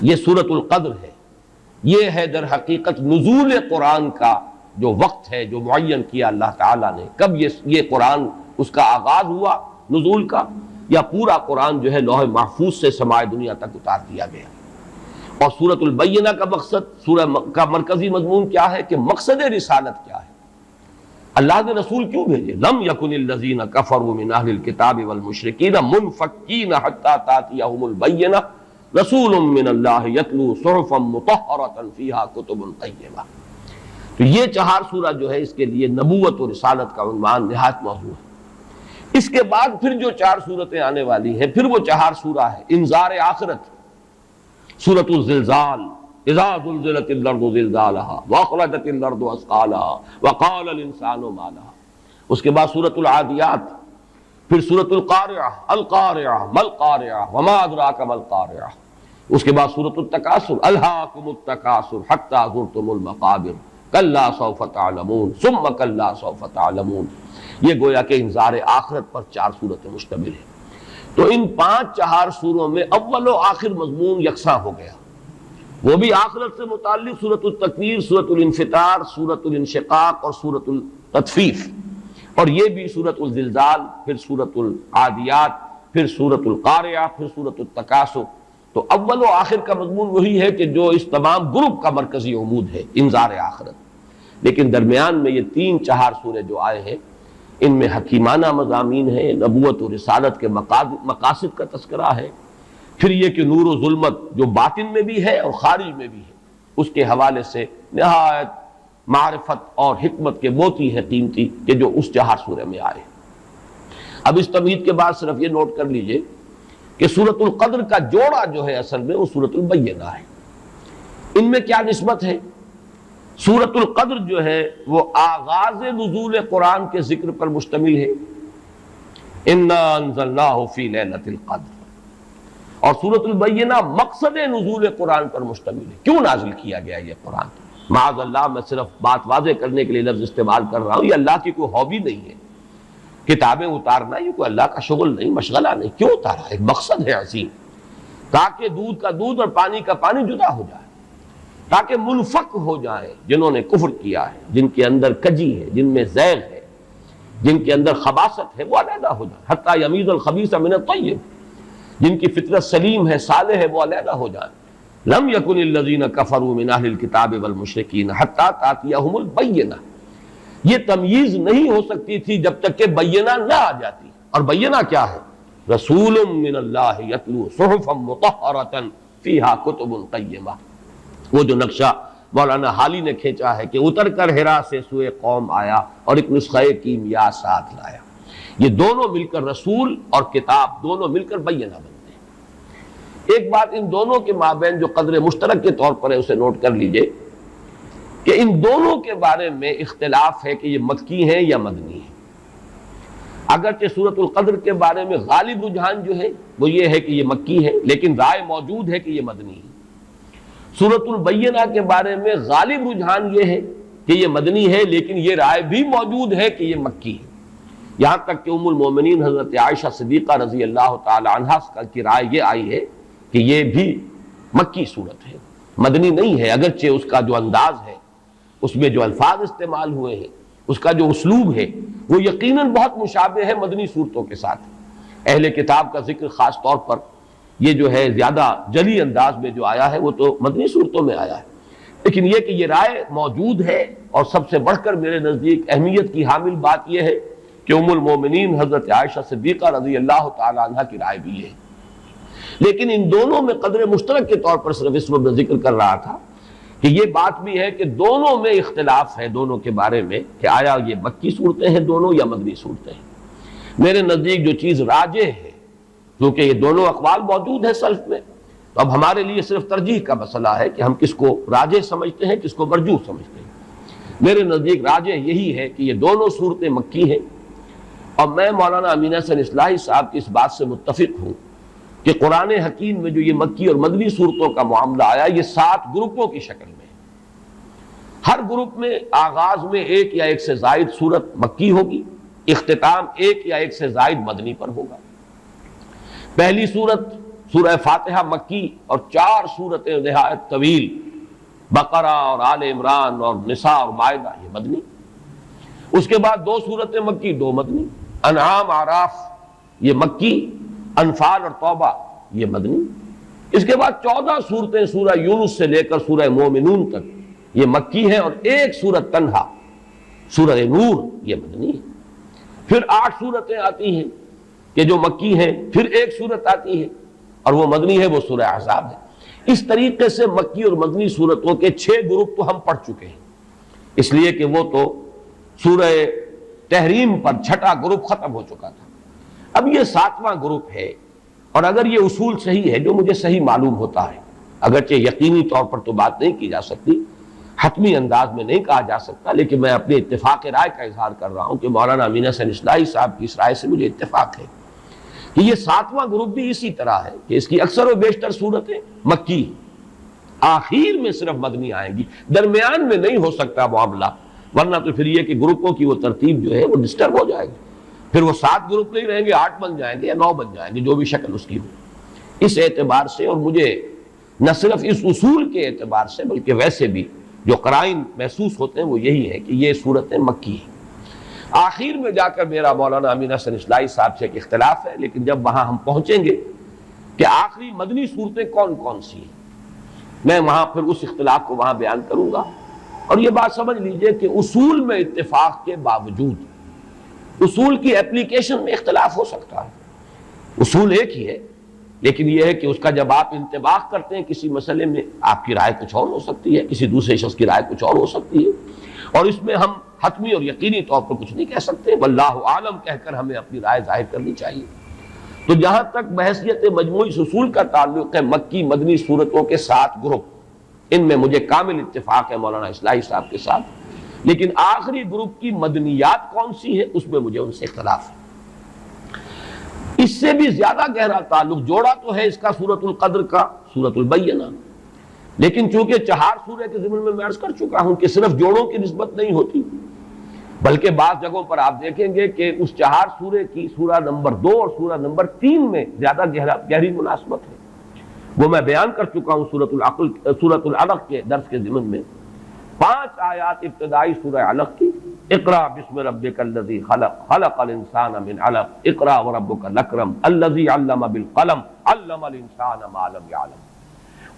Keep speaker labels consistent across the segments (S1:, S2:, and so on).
S1: یہ سورۃ القدر ہے، یہ ہے در حقیقت نزول قرآن کا جو وقت ہے جو معین کیا اللہ تعالیٰ نے، کب یہ قرآن اس کا آغاز ہوا نزول کا، یا پورا قرآن جو ہے لوح محفوظ سے سماع دنیا تک اتار دیا گیا۔ اور سورۃ البینہ کا مقصد، سورہ کا مرکزی مضمون کیا ہے کہ مقصد رسالت کیا ہے، اللہ نے رسول کیوں بھیجے؟ لم یکن الذین کفروا من اہل الکتاب والمشرکین منفکین حتی تأتیہم البینہ رسول من اللہ یتلو صحفا مطہرۃ فیہا کتب قیمہ۔ تو یہ 4 سورہ جو ہے اس کے لیے نبوت و رسالت کا عنوان نہایت موضوع ہے۔ اس کے بعد پھر جو 4 سورتیں آنے والی ہیں، پھر وہ 4 سورہ ہے انذار آخرت، سورۃ الزلزال، اذا زلزلت الارض زلزالها واخرجت الارض اثقالها وقال الانسان ما لها۔ اس کے بعد سورۃ العادیات، پھر سورۃ القارعہ، القارعہ ما القارعہ وما ادراک ما القارعہ۔ اس کے بعد سورۃ التکاثر، الہاکم التکاثر حتی زرتم المقابر کلا سوف تعلمون ثم کلا سوف تعلمون۔ یہ گویا کہ انذار آخرت پر 4 سورتیں مشتمل ہیں۔ تو ان 4 سوروں میں اول و آخر مضمون یکساں ہو گیا، وہ بھی آخرت سے متعلق سورۃ التکویر، سورۃ الانفطار، سورۃ الانشقاق اور سورۃ التطفیف، اور یہ بھی سورۃ الزلزال، پھر سورۃ العادیات، پھر سورۃ القارعہ، پھر سورۃ التکاثر۔ تو اول و آخر کا مضمون وہی ہے کہ جو اس تمام گروپ کا مرکزی عمود ہے، انذار آخرت۔ لیکن درمیان میں یہ 3-4 سورے جو آئے ہیں، ان میں حکیمانہ مضامین ہیں، نبوت و رسالت کے مقاصد کا تذکرہ ہے، پھر یہ کہ نور و ظلمت جو باطن میں بھی ہے اور خارج میں بھی ہے، اس کے حوالے سے نہایت معرفت اور حکمت کے موتی ہے قیمتی کہ جو اس 4 سورے میں آئے۔ اب اس تمہید کے بعد صرف یہ نوٹ کر لیجئے کہ سورۃ القدر کا جوڑا جو ہے اصل میں وہ سورۃ البینہ ہے۔ ان میں کیا نسبت ہے؟ سورۃ القدر جو ہے وہ آغاز نزول قرآن کے ذکر پر مشتمل ہے، انا انزلناہ فی لیلۃ القدر، اور سورۃ البینہ مقصد نزول قرآن پر مشتمل ہے۔ کیوں نازل کیا گیا یہ قرآن؟ معاذ اللہ، میں صرف بات واضح کرنے کے لیے لفظ استعمال کر رہا ہوں، یہ اللہ کی کوئی ہابی نہیں ہے، کتابیں اتارنا یہ کوئی اللہ کا شغل نہیں، مشغلہ نہیں۔ کیوں اتارا؟ ایک مقصد ہے عظیم، تاکہ دودھ کا دودھ اور پانی کا پانی جدا ہو جائے، تاکہ منفک ہو جائیں جنہوں نے کفر کیا ہے، جن کے اندر کجی ہے، جن میں زیغ ہے، جن کے اندر خباثت ہے، وہ علیحدہ ہو جائیں، حتی یمیز الخبیث من الطیب، جن کی فطرت سلیم ہے، صالح ہے، وہ علیحدہ ہو جائیں۔ لم یکن الذین کفروا من اہل الکتاب والمشرکین حتی تأتیہم البینہ، یہ تمییز نہیں ہو سکتی تھی جب تک کہ بینہ نہ آ جاتی۔ اور بینہ کیا ہے؟ رسول من اللہ یتلو صحفا مطہرۃ فیہا کتب قیمہ۔ وہ جو نقشہ مولانا حالی نے کھینچا ہے کہ اتر کر ہرا سے سوئے قوم آیا اور ایک نسخہ کیمیا ساتھ لایا، یہ دونوں مل کر رسول اور کتاب دونوں مل کر بینہ بنتے ہیں۔ ایک بات ان دونوں کے مابین جو قدر مشترک کے طور پر ہے اسے نوٹ کر لیجئے کہ ان دونوں کے بارے میں اختلاف ہے کہ یہ مکی ہیں یا مدنی ہیں۔ اگرچہ سورۃ القدر کے بارے میں غالب رجحان جو ہے وہ یہ ہے کہ یہ مکی ہے، لیکن رائے موجود ہے کہ یہ مدنی ہے۔ سورۃ البینہ کے بارے میں غالب رجحان یہ ہے کہ یہ مدنی ہے، لیکن یہ رائے بھی موجود ہے کہ یہ مکی ہے۔ یہاں تک کہ ام المومنین حضرت عائشہ صدیقہ رضی اللہ تعالی عنہا کی رائے یہ آئی ہے کہ یہ بھی مکی صورت ہے، مدنی نہیں ہے، اگرچہ اس کا جو انداز ہے، اس میں جو الفاظ استعمال ہوئے ہیں، اس کا جو اسلوب ہے وہ یقیناً بہت مشابہ ہے مدنی صورتوں کے ساتھ۔ اہل کتاب کا ذکر خاص طور پر یہ جو ہے زیادہ جلی انداز میں جو آیا ہے وہ تو مدنی صورتوں میں آیا ہے، لیکن یہ کہ یہ رائے موجود ہے، اور سب سے بڑھ کر میرے نزدیک اہمیت کی حامل بات یہ ہے کہ ام المومنین حضرت عائشہ صدیقہ رضی اللہ تعالی عنہ کی رائے بھی ہے۔ لیکن ان دونوں میں قدر مشترک کے طور پر صرف اس وقت میں ذکر کر رہا تھا کہ یہ بات بھی ہے کہ دونوں میں اختلاف ہے، دونوں کے بارے میں کہ آیا یہ مکی صورتیں ہیں دونوں یا مدنی صورتیں ہیں۔ میرے نزدیک جو چیز راجح ہے، کیونکہ یہ دونوں اقوال موجود ہیں سلف میں، تو اب ہمارے لیے صرف ترجیح کا مسئلہ ہے کہ ہم کس کو راجح سمجھتے ہیں، کس کو مرجوح سمجھتے ہیں۔ میرے نزدیک راجح یہی ہے کہ یہ دونوں صورتیں مکی ہیں، اور میں مولانا امین حسن اصلاحی صاحب کی اس بات سے متفق ہوں کہ قرآن حکیم میں جو یہ مکی اور مدنی صورتوں کا معاملہ آیا، یہ 7 گروپوں کی شکل میں، ہر گروپ میں آغاز میں ایک یا ایک سے زائد صورت مکی ہوگی، اختتام ایک یا ایک سے زائد مدنی پر ہوگا۔ پہلی صورت سورہ فاتحہ مکی اور 4 سورتیں نہایت طویل، بقرہ اور آل عمران اور نساء اور مائدہ، یہ مدنی۔ اس کے بعد 2 سورتیں مکی، 2 مدنی، انعام اعراف یہ مکی، انفال اور توبہ یہ مدنی۔ اس کے بعد 14 سورتیں سورہ یونس سے لے کر سورہ مومنون تک یہ مکی ہیں، اور 1 سورت تنہا سورہ نور یہ مدنی ہے۔ پھر 8 سورتیں آتی ہیں کہ جو مکی ہیں، پھر 1 سورت آتی ہے اور وہ مدنی ہے، وہ سورہ احزاب ہے۔ اس طریقے سے مکی اور مدنی سورتوں کے 6 گروپ تو ہم پڑھ چکے ہیں، اس لیے کہ وہ تو سورہ تحریم پر 6واں گروپ ختم ہو چکا تھا۔ اب یہ 7واں گروپ ہے، اور اگر یہ اصول صحیح ہے، جو مجھے صحیح معلوم ہوتا ہے، اگرچہ یقینی طور پر تو بات نہیں کی جا سکتی، حتمی انداز میں نہیں کہا جا سکتا، لیکن میں اپنے اتفاق رائے کا اظہار کر رہا ہوں کہ مولانا امین حسن اصلاحی صاحب کی اس رائے سے مجھے اتفاق ہے کہ یہ 7واں گروپ بھی اسی طرح ہے کہ اس کی اکثر و بیشتر صورتیں مکی، آخر میں صرف مدنی آئیں گی، درمیان میں نہیں ہو سکتا معاملہ، ورنہ تو پھر یہ کہ گروپوں کی وہ ترتیب جو ہے وہ ڈسٹرب ہو جائے گی، پھر وہ 7 گروپ نہیں رہیں گے، 8 بن جائیں گے یا 9 بن جائیں گے، جو بھی شکل اس کی ہو۔ اس اعتبار سے، اور مجھے نہ صرف اس اصول کے اعتبار سے بلکہ ویسے بھی جو قرائن محسوس ہوتے ہیں وہ یہی ہے کہ یہ صورتیں مکی ہیں۔ آخر میں جا کر میرا مولانا امین حسن اصلاحی صاحب سے ایک اختلاف ہے، لیکن جب وہاں ہم پہنچیں گے کہ آخری مدنی صورتیں کون کون سی ہیں، میں وہاں پھر اس اختلاف کو وہاں بیان کروں گا۔ اور یہ بات سمجھ لیجئے کہ اصول میں اتفاق کے باوجود اصول کی اپلیکیشن میں اختلاف ہو سکتا ہے، اصول ایک ہی ہے، لیکن یہ ہے کہ اس کا جب آپ انطباق کرتے ہیں کسی مسئلے میں، آپ کی رائے کچھ اور ہو سکتی ہے، کسی دوسرے شخص کی رائے کچھ اور ہو سکتی ہے، اور اس میں ہم حتمی اور یقینی طور پر کچھ نہیں کہہ سکتے، واللہ عالم کہہ کر ہمیں اپنی رائے ظاہر کرنی چاہیے۔ تو جہاں تک بحیثیت مجموعی اصول کا تعلق ہے، مکی مدنی صورتوں کے 7 گروپ، ان میں مجھے کامل اتفاق ہے مولانا اصلاحی صاحب کے ساتھ، لیکن آخری گروپ کی مدنیات کون سی ہے اس میں مجھے ان سے اختلاف ہے۔ اس سے بھی زیادہ گہرا تعلق جوڑا تو ہے اس کا سورۃ القدر کا، سورۃ البینہ، لیکن چونکہ 4 سورہ کے ضمن میں عرض کر چکا ہوں کہ صرف جوڑوں کی نسبت نہیں ہوتی، بلکہ بعض جگہوں پر آپ دیکھیں گے کہ اس 4 سورے کی سورہ نمبر 2 اور سورہ نمبر 3 میں زیادہ گہری مناسبت ہے، وہ میں بیان کر چکا ہوں سورۃ العلق کے درس کے ضمن میں۔ 5 آیات ابتدائی سورہ علق کی، اقرا بسم ربک الذی خلق خلق الانسان من علق اقرا وربک الاکرم الذی علم بالقلم علم الانسان ما لم یعلم،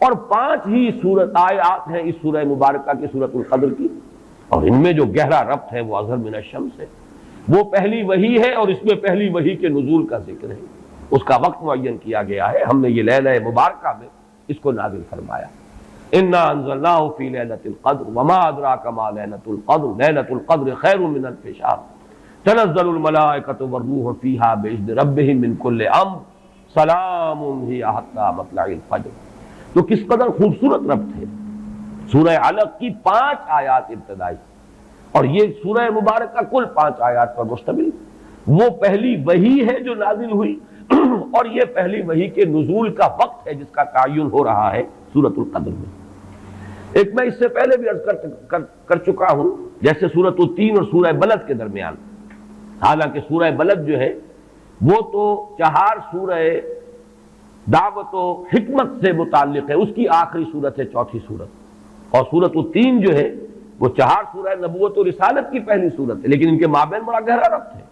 S1: اور 5 ہی آیات ہیں اس سورہ مبارکہ کی سورۃ القدر کی، اور ان میں جو گہرا ربط ہے وہ اظہر من الشمس ہے، وہ پہلی وحی ہے، اور اس میں پہلی وحی کے نزول کا ذکر ہے، اس کا وقت معین کیا گیا ہے، ہم نے یہ لیلہ مبارکہ میں اس کو نازل فرمایا۔ انا انزلناه فی لیلۃ القدر وما ادراک ما لیلۃ القدر لیلۃ القدر خیر من الف شہر تنزل الملائکۃ والروح فیہا باذن ربہم من کل امر سلام ہی حتی مطلع الفجر۔ تو کس قدر خوبصورت ربط ہے سورہ علق کی 5 آیات ابتدائی، اور یہ سورہ مبارکہ کل 5 آیات پر مشتمل، وہ پہلی وحی ہے جو نازل ہوئی، اور یہ پہلی وحی کے نزول کا وقت ہے جس کا تعین ہو رہا ہے سورۃ القدر میں۔ ایک میں اس سے پہلے بھی عرض کر چکا ہوں، جیسے سورۃ التین اور سورہ بلد کے درمیان، حالانکہ سورہ بلد جو ہے وہ تو 4 سورہ دعوت و حکمت سے متعلق ہے، اس کی آخری صورت ہے 4تھی صورت، اور سورۃ التین جو ہے وہ 4 سورہ نبوت و رسالت کی پہلی صورت ہے، لیکن ان کے مابین بڑا گہرا ربط ہے۔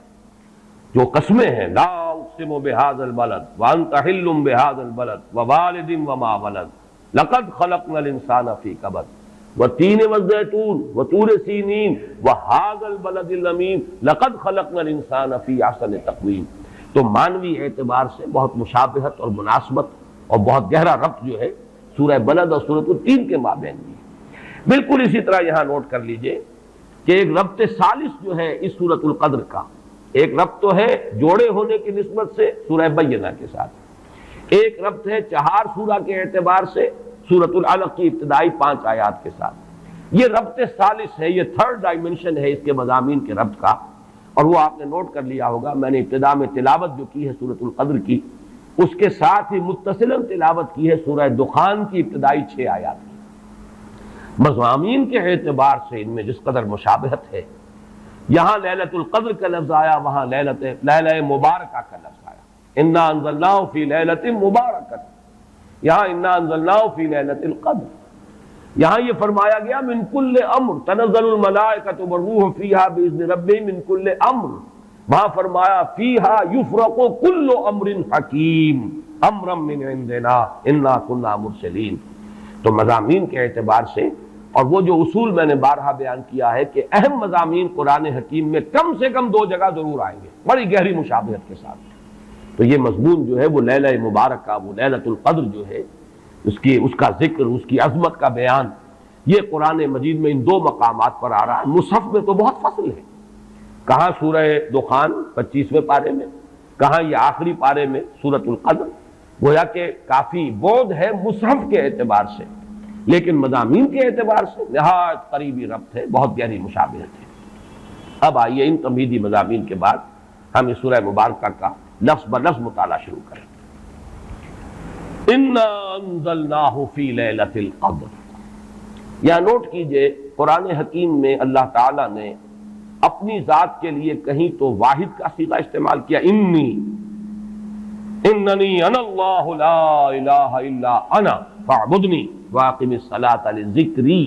S1: جو قسمیں ہیں، لا اقسم بہذا البلد وانت حل بہذا البلد ووالد وما ولد لقد خلقنا الانسان فی کبد والتین والزیتون وطور سینین وہذا البلد الامین لقد خلقنا الانسان فی احسن تقویم۔ تو معنوی اعتبار سے بہت مشابہت اور مناسبت اور بہت گہرا ربط جو ہے سورہ بلد اور سورۃ التین کے مابین بھی ہے۔ بالکل اسی طرح یہاں نوٹ کر لیجئے کہ ایک ربط ثالث جو ہے اس سورۃ القدر کا، ایک ربط تو ہے جوڑے ہونے کی نسبت سے سورہ بینہ کے ساتھ، ایک ربط ہے 4 سورہ کے اعتبار سے سورۃ العلق کی ابتدائی 5 آیات کے ساتھ۔ یہ ربط ثالث ہے، یہ 3rd ڈائمنشن ہے اس کے مضامین کے ربط کا، اور وہ آپ نے نوٹ کر لیا ہوگا، میں نے ابتدا میں تلاوت جو کی ہے سورۃ القدر کی، اس کے ساتھ ہی متصلاً تلاوت کی ہے سورہ دخان کی ابتدائی 6 آیات کی۔ مضامین کے اعتبار سے ان میں جس قدر مشابہت ہے، یہاں لیلۃ القدر کا لفظ آیا، وہاں لیلہ مبارکہ کا لفظ آیا، انا انزلناہ فی لیلۃ مبارکۃ، یہاں انا انزلناہ فی لیلۃ القدر، یہاں یہ فرمایا گیا من کل امر تنزل الملائکۃ والروح فیہا باذن ربہم من کل امر، وہاں فرمایا فیہا یفرق کل امر حکیم امرا من عندنا انا کنا مرسلین۔ تو مضامین کے اعتبار سے، اور وہ جو اصول میں نے بارہا بیان کیا ہے کہ اہم مضامین قرآن حکیم میں کم سے کم 2 جگہ ضرور آئیں گے بڑی گہری مشابہت کے ساتھ، تو یہ مضمون جو ہے وہ لیلہ مبارکہ، وہ لیلۃ القدر جو ہے، اس کا ذکر، اس کی عظمت کا بیان، یہ قرآن مجید میں ان 2 مقامات پر آ رہا ہے۔ مصحف میں تو بہت فصل ہے، کہاں سورہ دخان 25ویں پارے میں، کہاں یہ آخری پارے میں سورۃ القدر، گویا کہ کافی بعد ہے مصحف کے اعتبار سے، لیکن مضامین کے اعتبار سے نہایت قریبی ربط ہے، بہت گہری مشابہت ہے۔ اب آئیے ان تمہیدی مضامین کے بعد ہم اس سورہ مبارکہ کا لفظ بلفظ مطالعہ شروع کریں۔ انا انزلناہ فی لیلۃ القدر، یہاں نوٹ کیجئے قرآن حکیم میں اللہ تعالیٰ نے اپنی ذات کے لیے کہیں تو واحد کا صیغہ استعمال کیا، اننی انا اللہ لا الہ الا انا فاعبدنی واقم الصلاۃ لذکری،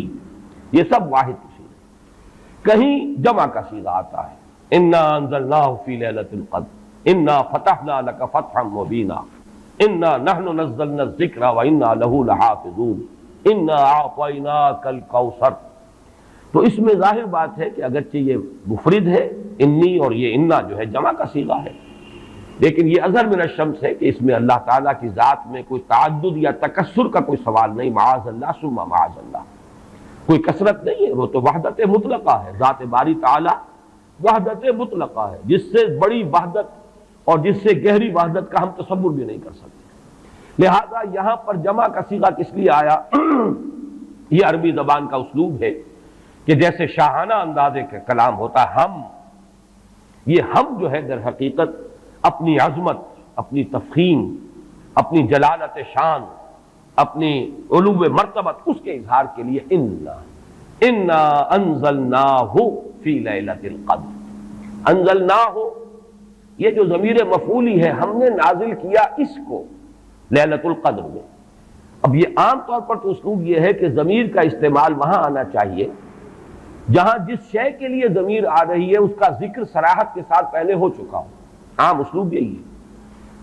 S1: یہ سب واحد کی صیغہ، کہیں جمع کا صیغہ آتا ہے، انا انزلناہ فی لیلۃ القدر انا فتحنا لک فتحا مبینا انا نحن نزلنا الذکر وانا لہ لحافظون انا اعطیناک الکوثر۔ تو اس میں ظاہر بات ہے کہ اگرچہ یہ مفرد ہے انی، اور یہ انا جو ہے جمع کا صیغہ ہے، لیکن یہ اظہر من الشمس ہے کہ اس میں اللہ تعالیٰ کی ذات میں کوئی تعدد یا تکثر کا کوئی سوال نہیں، معاذ اللہ ثم معاذ اللہ، کوئی کثرت نہیں ہے، وہ تو وحدت مطلقہ ہے، ذات باری تعالیٰ وحدت مطلقہ ہے، جس سے بڑی وحدت اور جس سے گہری وحدت کا ہم تصور بھی نہیں کر سکتے۔ لہذا یہاں پر جمع کا صیغہ کس لیے آیا؟ یہ عربی زبان کا اسلوب ہے کہ جیسے شاہانہ انداز کا کلام ہوتا ہے ہم، یہ ہم جو ہے در حقیقت اپنی عظمت، اپنی تفخیم، اپنی جلالت شان، اپنی علو مرتبت، اس کے اظہار کے لیے انا انزلناہ فی لیلۃ القدر، انزلناہ، یہ جو ضمیر مفعولی ہے، ہم نے نازل کیا اس کو لیلۃ القدر میں۔ اب یہ عام طور پر تو اسلوب یہ ہے کہ ضمیر کا استعمال وہاں آنا چاہیے جہاں جس شے کے لیے ضمیر آ رہی ہے اس کا ذکر صراحت کے ساتھ پہلے ہو چکا ہو، عام اسلوب یہی ہے،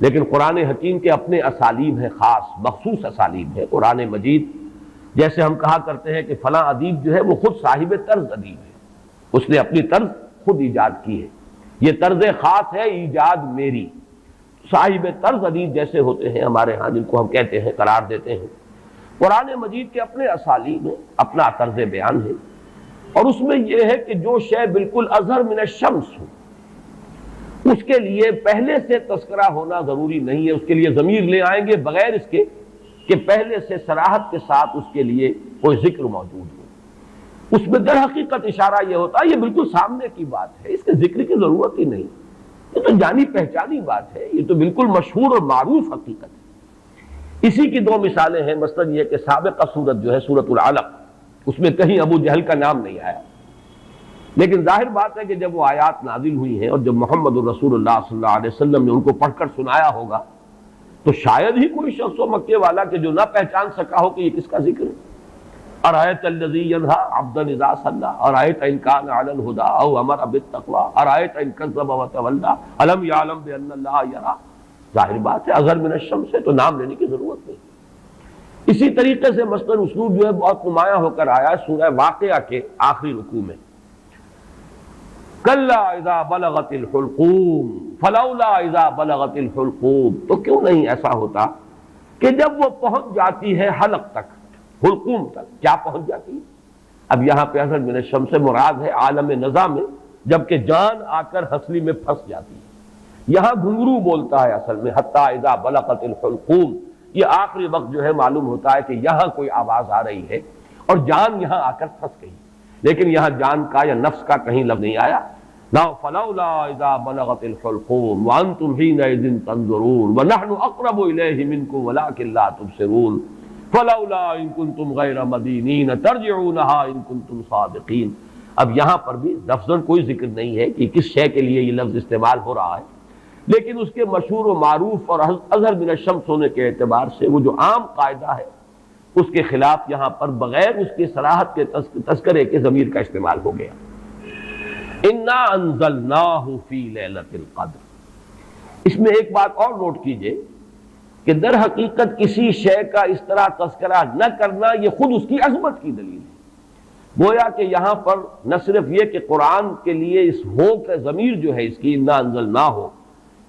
S1: لیکن قرآن حکیم کے اپنے اسالیب ہیں، خاص مخصوص اسالیب ہے۔ قرآن مجید جیسے ہم کہا کرتے ہیں کہ فلاں ادیب جو ہے وہ خود صاحب طرز ادیب ہے، اس نے اپنی طرز خود ایجاد کی ہے، یہ طرز خاص ہے ایجاد میری۔ صاحب طرز ادیب جیسے ہوتے ہیں ہمارے ہاں، جن کو ہم کہتے ہیں، قرار دیتے ہیں، قرآن مجید کے اپنے اسالیب ہیں، اپنا طرز بیان ہے، اور اس میں یہ ہے کہ جو شے بالکل اظہر من الشمس ہو اس کے لیے پہلے سے تذکرہ ہونا ضروری نہیں ہے، اس کے لیے ضمیر لے آئیں گے بغیر اس کے کہ پہلے سے صراحت کے ساتھ اس کے لیے کوئی ذکر موجود ہو۔ اس میں در حقیقت اشارہ یہ ہوتا ہے یہ بالکل سامنے کی بات ہے، اس کے ذکر کی ضرورت ہی نہیں، یہ تو جانی پہچانی بات ہے، یہ تو بالکل مشہور اور معروف حقیقت ہے۔ اسی کی 2 مثالیں ہیں، مثلا یہ کہ سابقہ سورت جو ہے سورۃ العلق، اس میں کہیں ابو جہل کا نام نہیں آیا، لیکن ظاہر بات ہے کہ جب وہ آیات نازل ہوئی ہیں اور جب محمد الرسول اللہ صلی اللہ علیہ وسلم نے ان کو پڑھ کر سنایا ہوگا تو شاید ہی کوئی شخص و مکے والا کہ جو نہ پہچان سکا ہو کہ یہ کس کا ذکر ہے۔ ارایت الذی ینہا عبدا اذا صلی ارایت ان کان علی الہدی او امر بالتقوی ارایت ان کذب وتولی الم یعلم بان اللہ یری۔ ظاہر بات ہے اظہر من الشمس ہے تو نام لینے کی ضرورت نہیں۔ اسی طریقے سے مثلا اسلوب جو ہے بہت نمایاں ہو کر آیا سورہ واقعہ کے آخری رکوع میں، کلا اذا بلغت الحلقوم فلولا اذا بلغت الحلقوم، تو کیوں نہیں ایسا ہوتا کہ جب وہ پہنچ جاتی ہے حلق تک، حلقوم تک، کیا پہنچ جاتی ہے؟ اب یہاں پہ اصل من الشمس سے مراد ہے عالم نزا میں جبکہ جان آ کر ہنسلی میں پھنس جاتی ہے، یہاں گھنگرو بولتا ہے اصل میں حتی اذا بلغت الحلقوم، یہ آخری وقت جو ہے معلوم ہوتا ہے کہ یہاں کوئی آواز آ رہی ہے اور جان یہاں آ کر پھنس گئی، لیکن یہاں جان کا یا نفس کا کہیں لفظ نہیں آیا۔ لا فلولا اذا بلغت الحلقوم وانتم حينئذ تنظرون ونحن اقرب اليه منكم ولكن لا تبصرون فلولا ان كنتم غير مدينين ترجعونها ان كنتم صادقين۔ اب یہاں پر بھی لفظاً کوئی ذکر نہیں ہے کہ کس شے کے لیے یہ لفظ استعمال ہو رہا ہے، لیکن اس کے مشہور و معروف اور اظہر من الشمس ہونے کے اعتبار سے وہ جو عام قاعدہ ہے اس کے خلاف یہاں پر بغیر اس کی صراحت کے تذکرے کے ضمیر کا استعمال ہو گیا۔ انا انزلناہ فی لیلۃ القدر۔ اس میں ایک بات اور نوٹ کیجئے کہ در حقیقت کسی شے کا اس طرح تذکرہ نہ کرنا یہ خود اس کی عظمت کی دلیل ہے۔ گویا کہ یہاں پر نہ صرف یہ کہ قرآن کے لیے اس ہو کا ضمیر جو ہے اس کی انا انزلناہ ہو،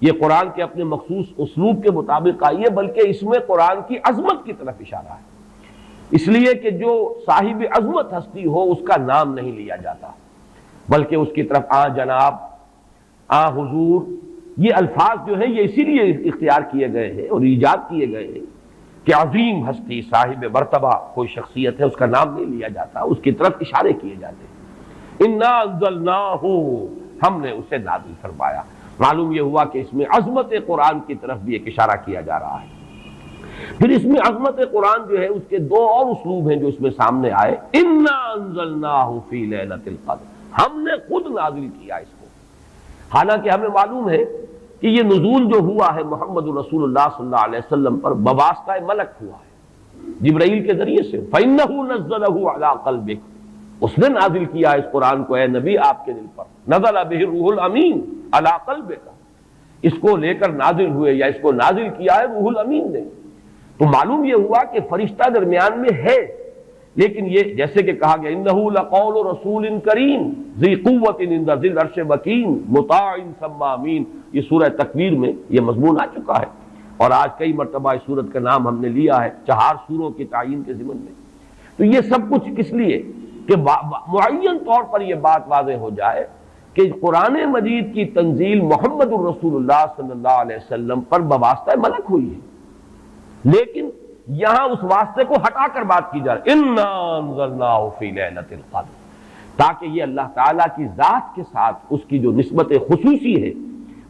S1: یہ قرآن کے اپنے مخصوص اسلوب کے مطابق آئی ہے، بلکہ اس میں قرآن کی عظمت کی طرف اشارہ ہے، اس لیے کہ جو صاحب عظمت ہستی ہو اس کا نام نہیں لیا جاتا، بلکہ اس کی طرف آ جناب، آ حضور، یہ الفاظ جو ہیں یہ اسی لیے اختیار کیے گئے ہیں اور ایجاد کیے گئے ہیں کہ عظیم ہستی صاحب مرتبہ کوئی شخصیت ہے، اس کا نام نہیں لیا جاتا، اس کی طرف اشارے کیے جاتے ہیں۔ انا انزلناہ، ہم نے اسے نازل فرمایا۔ معلوم یہ ہوا کہ اس میں عظمت قرآن کی طرف بھی ایک اشارہ کیا جا رہا ہے۔ پھر اس میں عظمت قرآن جو ہے اس کے دو اور اسلوب ہیں جو اس میں سامنے آئے۔ انا انزلناہ فی لیلۃ القدر، ہم نے خود نازل کیا اس کو، حالانکہ ہمیں معلوم ہے کہ یہ نزول جو ہوا ہے محمد رسول اللہ صلی اللہ علیہ وسلم پر بواسطہ ملک ہوا ہے، جبرائیل کے ذریعے سے۔ فَإِنَّهُ نَزَّلَهُ عَلَىٰ قَلْبِكَ، اس نے نازل کیا اس قرآن کو اے نبی آپ کے دل پر، نزل بہ الروح الامین علی قلبک، اس کو لے کر نازل ہوئے یا اس کو نازل کیا ہے روح الامین نے۔ تو معلوم یہ ہوا کہ فرشتہ درمیان میں ہے، لیکن یہ جیسے کہ کہا گیا انہ لقول رسول کریم ذی قوت عند ذی العرش مکین مطاع ثم امین، یہ سورہ تکویر میں یہ مضمون آ چکا ہے، اور آج کئی مرتبہ اس سورت کا نام ہم نے لیا ہے 4 سوروں کی تعین کے ضمن میں۔ تو یہ سب کچھ کس لیے کہ معین طور پر یہ بات واضح ہو جائے کہ قرآن مجید کی تنزیل محمد الرسول اللہ صلی اللہ علیہ وسلم پر بواسطہ ملک ہوئی ہے، لیکن یہاں اس واسطے کو ہٹا کر بات کی جا رہی ہے انا انزلناہ فی لیلۃ القدر، تاکہ یہ اللہ تعالیٰ کی ذات کے ساتھ اس کی جو نسبت خصوصی ہے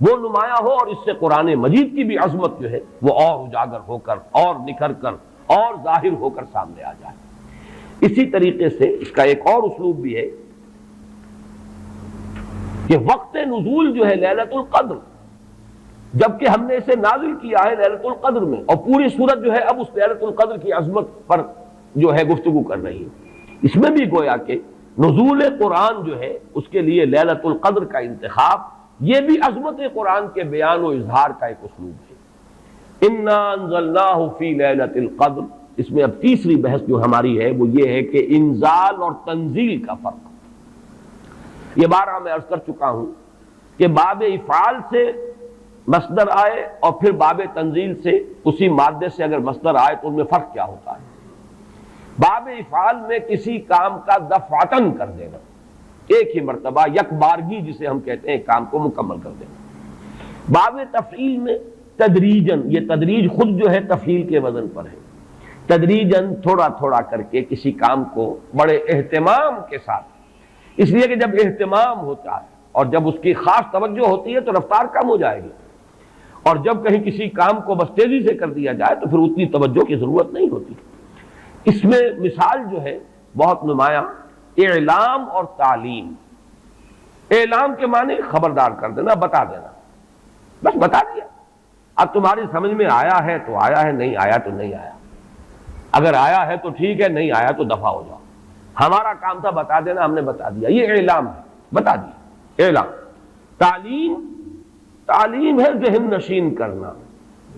S1: وہ نمایاں ہو، اور اس سے قرآن مجید کی بھی عظمت جو ہے وہ اور اجاگر ہو کر اور نکھر کر اور ظاہر ہو کر سامنے آ جائے۔ اسی طریقے سے اس کا ایک اور اسلوب بھی ہے کہ وقت نزول جو ہے لیلۃ القدر، جبکہ ہم نے اسے نازل کیا ہے لیلۃ القدر میں، اور پوری سورت جو ہے اب اس لیلۃ القدر کی عظمت پر جو ہے گفتگو کر رہی ہے۔ اس میں بھی گویا کہ نزول قرآن جو ہے اس کے لیے لیلۃ القدر کا انتخاب، یہ بھی عظمت قرآن کے بیان و اظہار کا ایک اسلوب ہے۔ انا انزلناہ فی لیلۃ القدر، اس میں اب تیسری بحث جو ہماری ہے وہ یہ ہے کہ انزال اور تنزیل کا فرق۔ یہ بارہ میں عرض کر چکا ہوں کہ باب افعال سے مصدر آئے اور پھر باب تنزیل سے اسی مادے سے اگر مصدر آئے تو ان میں فرق کیا ہوتا ہے۔ باب افعال میں کسی کام کا دفعتن کر دینا، ایک ہی مرتبہ یک بارگی جسے ہم کہتے ہیں کام کو مکمل کر دینا۔ باب تفعیل میں تدریجن، یہ تدریج خود جو ہے تفعیل کے وزن پر ہے، تدریجن تھوڑا تھوڑا کر کے کسی کام کو بڑے اہتمام کے ساتھ، اس لیے کہ جب اہتمام ہوتا ہے اور جب اس کی خاص توجہ ہوتی ہے تو رفتار کم ہو جائے گی، اور جب کہیں کسی کام کو بس تیزی سے کر دیا جائے تو پھر اتنی توجہ کی ضرورت نہیں ہوتی۔ اس میں مثال جو ہے بہت نمایاں اعلام اور تعلیم۔ اعلام کے معنی خبردار کر دینا، بتا دینا، بس بتا دیا، اب تمہاری سمجھ میں آیا ہے تو آیا ہے، نہیں آیا تو نہیں آیا، اگر آیا ہے تو ٹھیک ہے، نہیں آیا تو دفع ہو جاؤ، ہمارا کام تھا بتا دینا، ہم نے بتا دیا، یہ اعلام ہے، بتا دیا اعلام۔ تعلیم، تعلیم ہے ذہن نشین کرنا،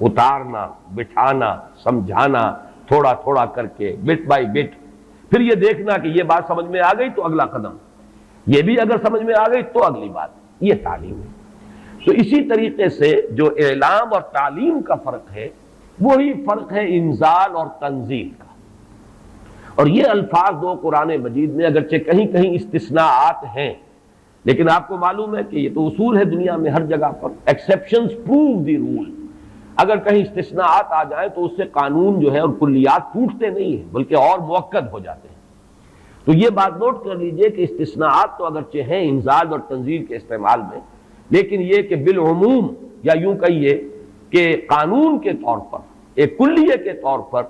S1: اتارنا، بٹھانا، سمجھانا، تھوڑا تھوڑا کر کے بٹ بائی بٹ، پھر یہ دیکھنا کہ یہ بات سمجھ میں آ گئی تو اگلا قدم، یہ بھی اگر سمجھ میں آ گئی تو اگلی بات، یہ تعلیم ہے۔ تو اسی طریقے سے جو اعلام اور تعلیم کا فرق ہے وہی فرق ہے انزال اور تنزیل کا، اور یہ الفاظ دو قرآن مجید میں اگرچہ کہیں کہیں استثناءات ہیں، لیکن آپ کو معلوم ہے کہ یہ تو اصول ہے دنیا میں ہر جگہ پر، ایکسیپشنز پروو دی رول، اگر کہیں استثناءات آ جائیں تو اس سے قانون جو ہے اور کلیات ٹوٹتے نہیں ہیں بلکہ اور مؤکد ہو جاتے ہیں۔ تو یہ بات نوٹ کر لیجئے کہ استثناءات تو اگرچہ ہیں انزال اور تنزیل کے استعمال میں، لیکن یہ کہ بالعموم یا یوں کہیے کہ قانون کے طور پر، ایک کلیے کے طور پر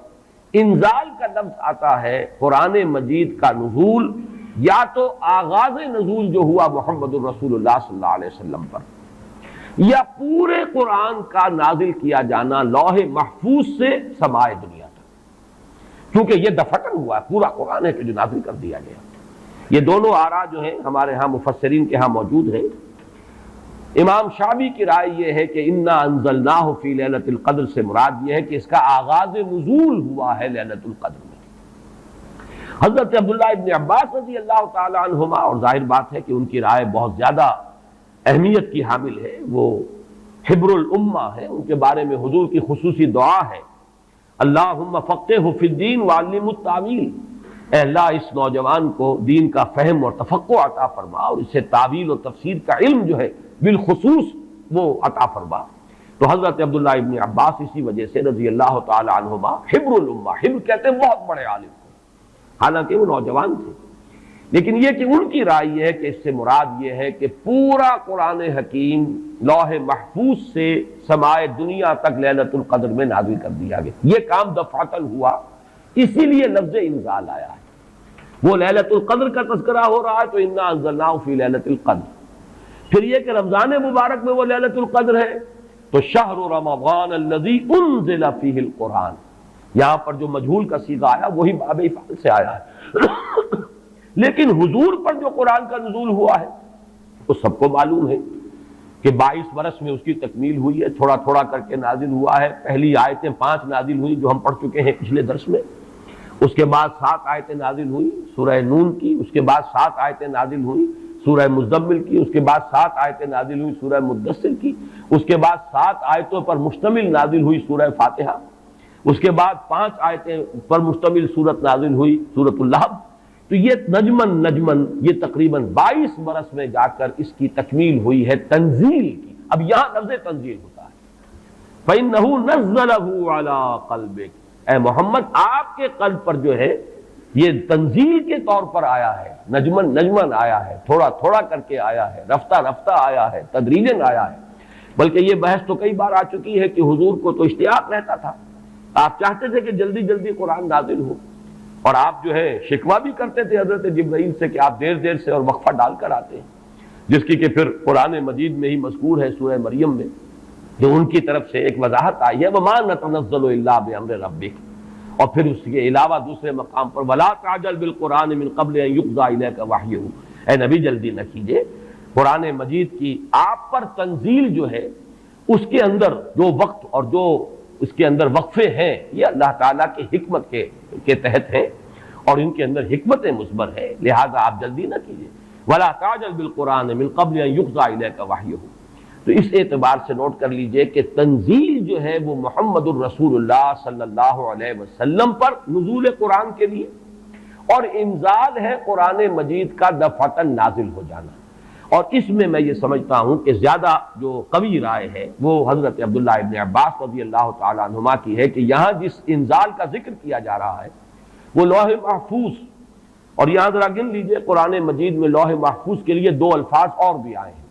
S1: انزال کا لفظ آتا ہے قرآن مجید کا نزول، یا تو آغاز نزول جو ہوا محمد الرسول اللہ صلی اللہ علیہ وسلم پر، یا پورے قرآن کا نازل کیا جانا لوح محفوظ سے سمائے دنیا تک، کیونکہ یہ دفعتاً ہوا ہے، پورا قرآن ہے کہ جو نازل کر دیا گیا۔ یہ دونوں آراء جو ہیں ہمارے ہاں مفسرین کے ہاں موجود ہیں۔ امام شعبی کی رائے یہ ہے کہ انا انزلناہ فی لیلۃ القدر سے مراد یہ ہے کہ اس کا آغاز نزول ہوا ہے لیلۃ القدر میں۔ حضرت عبداللہ ابن عباس رضی اللہ تعالی عنہما، اور ظاہر بات ہے کہ ان کی رائے بہت زیادہ اہمیت کی حامل ہے، وہ حبر الامہ ہے، ان کے بارے میں حضور کی خصوصی دعا ہے، اللہم فقہہ فی الدین وعلمہ التاویل، اے اللہ اس نوجوان کو دین کا فہم اور تفقہ عطا فرما اور اسے تعویل و تفسیر کا علم جو ہے بالخصوص وہ عطا فرما۔ تو حضرت عبداللہ ابن عباس اسی وجہ سے رضی اللہ تعالی عنہما حبر الامہ، حبر کہتے ہیں بہت بڑے عالم کو، حالانکہ وہ نوجوان تھے، لیکن یہ کہ ان کی رائے یہ ہے کہ اس سے مراد یہ ہے کہ پورا قرآن حکیم لوح محفوظ سے سمائے دنیا تک لیلۃ القدر میں نازل کر دیا گیا۔ یہ کام دفعتاً ہوا، اسی لیے لفظ انزال آیا ہے۔ وہ لیلۃ القدر کا تذکرہ ہو رہا ہے تو انا انزلناہ فی لیلۃ القدر۔ پھر یہ کہ رمضان مبارک میں وہ لیلۃ القدر ہے تو شہر رمضان الذی انزل فیہ القرآن، یہاں پر جو مجہول کا صیغہ آیا وہی باب افعال سے آیا ہے، لیکن حضور پر جو قرآن کا نزول ہوا ہے وہ سب کو معلوم ہے کہ 22 برس میں اس کی تکمیل ہوئی ہے، تھوڑا تھوڑا کر کے نازل ہوا ہے۔ پہلی آیتیں 5 نازل ہوئی جو ہم پڑھ چکے ہیں پچھلے درس میں، اس کے بعد 7 آیتیں نازل ہوئی سورہ نون کی، اس کے بعد 7 آیتیں نازل ہوئی سورہ مزمل کی، اس کے بعد 7 آیتیں نازل ہوئی سورہ مدثر کی، اس کے بعد 7 آیتوں پر مشتمل نازل ہوئی سورہ فاتحہ، اس کے بعد 5 آیتیں پر مشتمل سورت نازل ہوئی سورۃ اللہب۔ تو یہ نجمن یہ تقریباً 22 برس میں جا کر اس کی تکمیل ہوئی ہے تنزیل کی۔ اب یہاں لفظ تنزیل ہوتا ہے، فَإِنَّهُ نَزَّلَهُ عَلَىٰ قَلْبِكَ، اے محمد آپ کے قلب پر جو ہے یہ تنزیل کے طور پر آیا ہے، نجمن آیا ہے، تھوڑا تھوڑا کر کے آیا ہے، رفتہ رفتہ آیا ہے، تدریجاً آیا ہے۔ بلکہ یہ بحث تو کئی بار آ چکی ہے کہ حضور کو تو اشتیاق رہتا تھا، آپ چاہتے تھے کہ جلدی جلدی قرآن نازل ہو، اور آپ جو ہے شکوہ بھی کرتے تھے حضرت جبرائیل سے کہ آپ دیر دیر سے اور وقفہ ڈال کر آتے ہیں، جس کی کہ پھر قرآن مجید میں ہی مذکور ہے سورہ مریم میں، جو ان کی طرف سے ایک وضاحت آئی ہے وَمَا نَتَنَزَّلُ إِلَّا بِأَمْرِ رَبِّكَ، اور پھر اس کے علاوہ دوسرے مقام پر وَلَا تَعْجَلْ بِالْقُرْآنِ مِن قَبْلِ أَن يُقْضَىٰ إِلَيْكَ وَحْيُهُ، اے نبی جلدی نہ کیجئے، قرآن مجید کی آپ پر تنزیل جو ہے اس کے اندر جو وقت اور جو اس کے اندر وقفے ہیں یہ اللہ تعالیٰ کی حکمت کے تحت ہیں، اور ان کے اندر حکمت مثمر ہے، لہذا آپ جلدی نہ کیجئے۔ وَلَا تَعْجَلْ بِالْقُرْآنِ مِن قَبْلِ أَن يُقْضَىٰ إِلَيْكَ وَحْيُهُ۔ تو اس اعتبار سے نوٹ کر لیجئے کہ تنزیل جو ہے وہ محمد الرسول اللہ صلی اللہ علیہ وسلم پر نزول قرآن کے لیے، اور انزال ہے قرآن مجید کا دفعتاً نازل ہو جانا۔ اور اس میں میں یہ سمجھتا ہوں کہ زیادہ جو قوی رائے ہے وہ حضرت عبداللہ ابن عباس رضی اللہ تعالی عنہما کی ہے کہ یہاں جس انزال کا ذکر کیا جا رہا ہے وہ لوح محفوظ، اور یہاں ذرا گن لیجئے قرآن مجید میں لوح محفوظ کے لیے 2 الفاظ اور بھی آئے ہیں،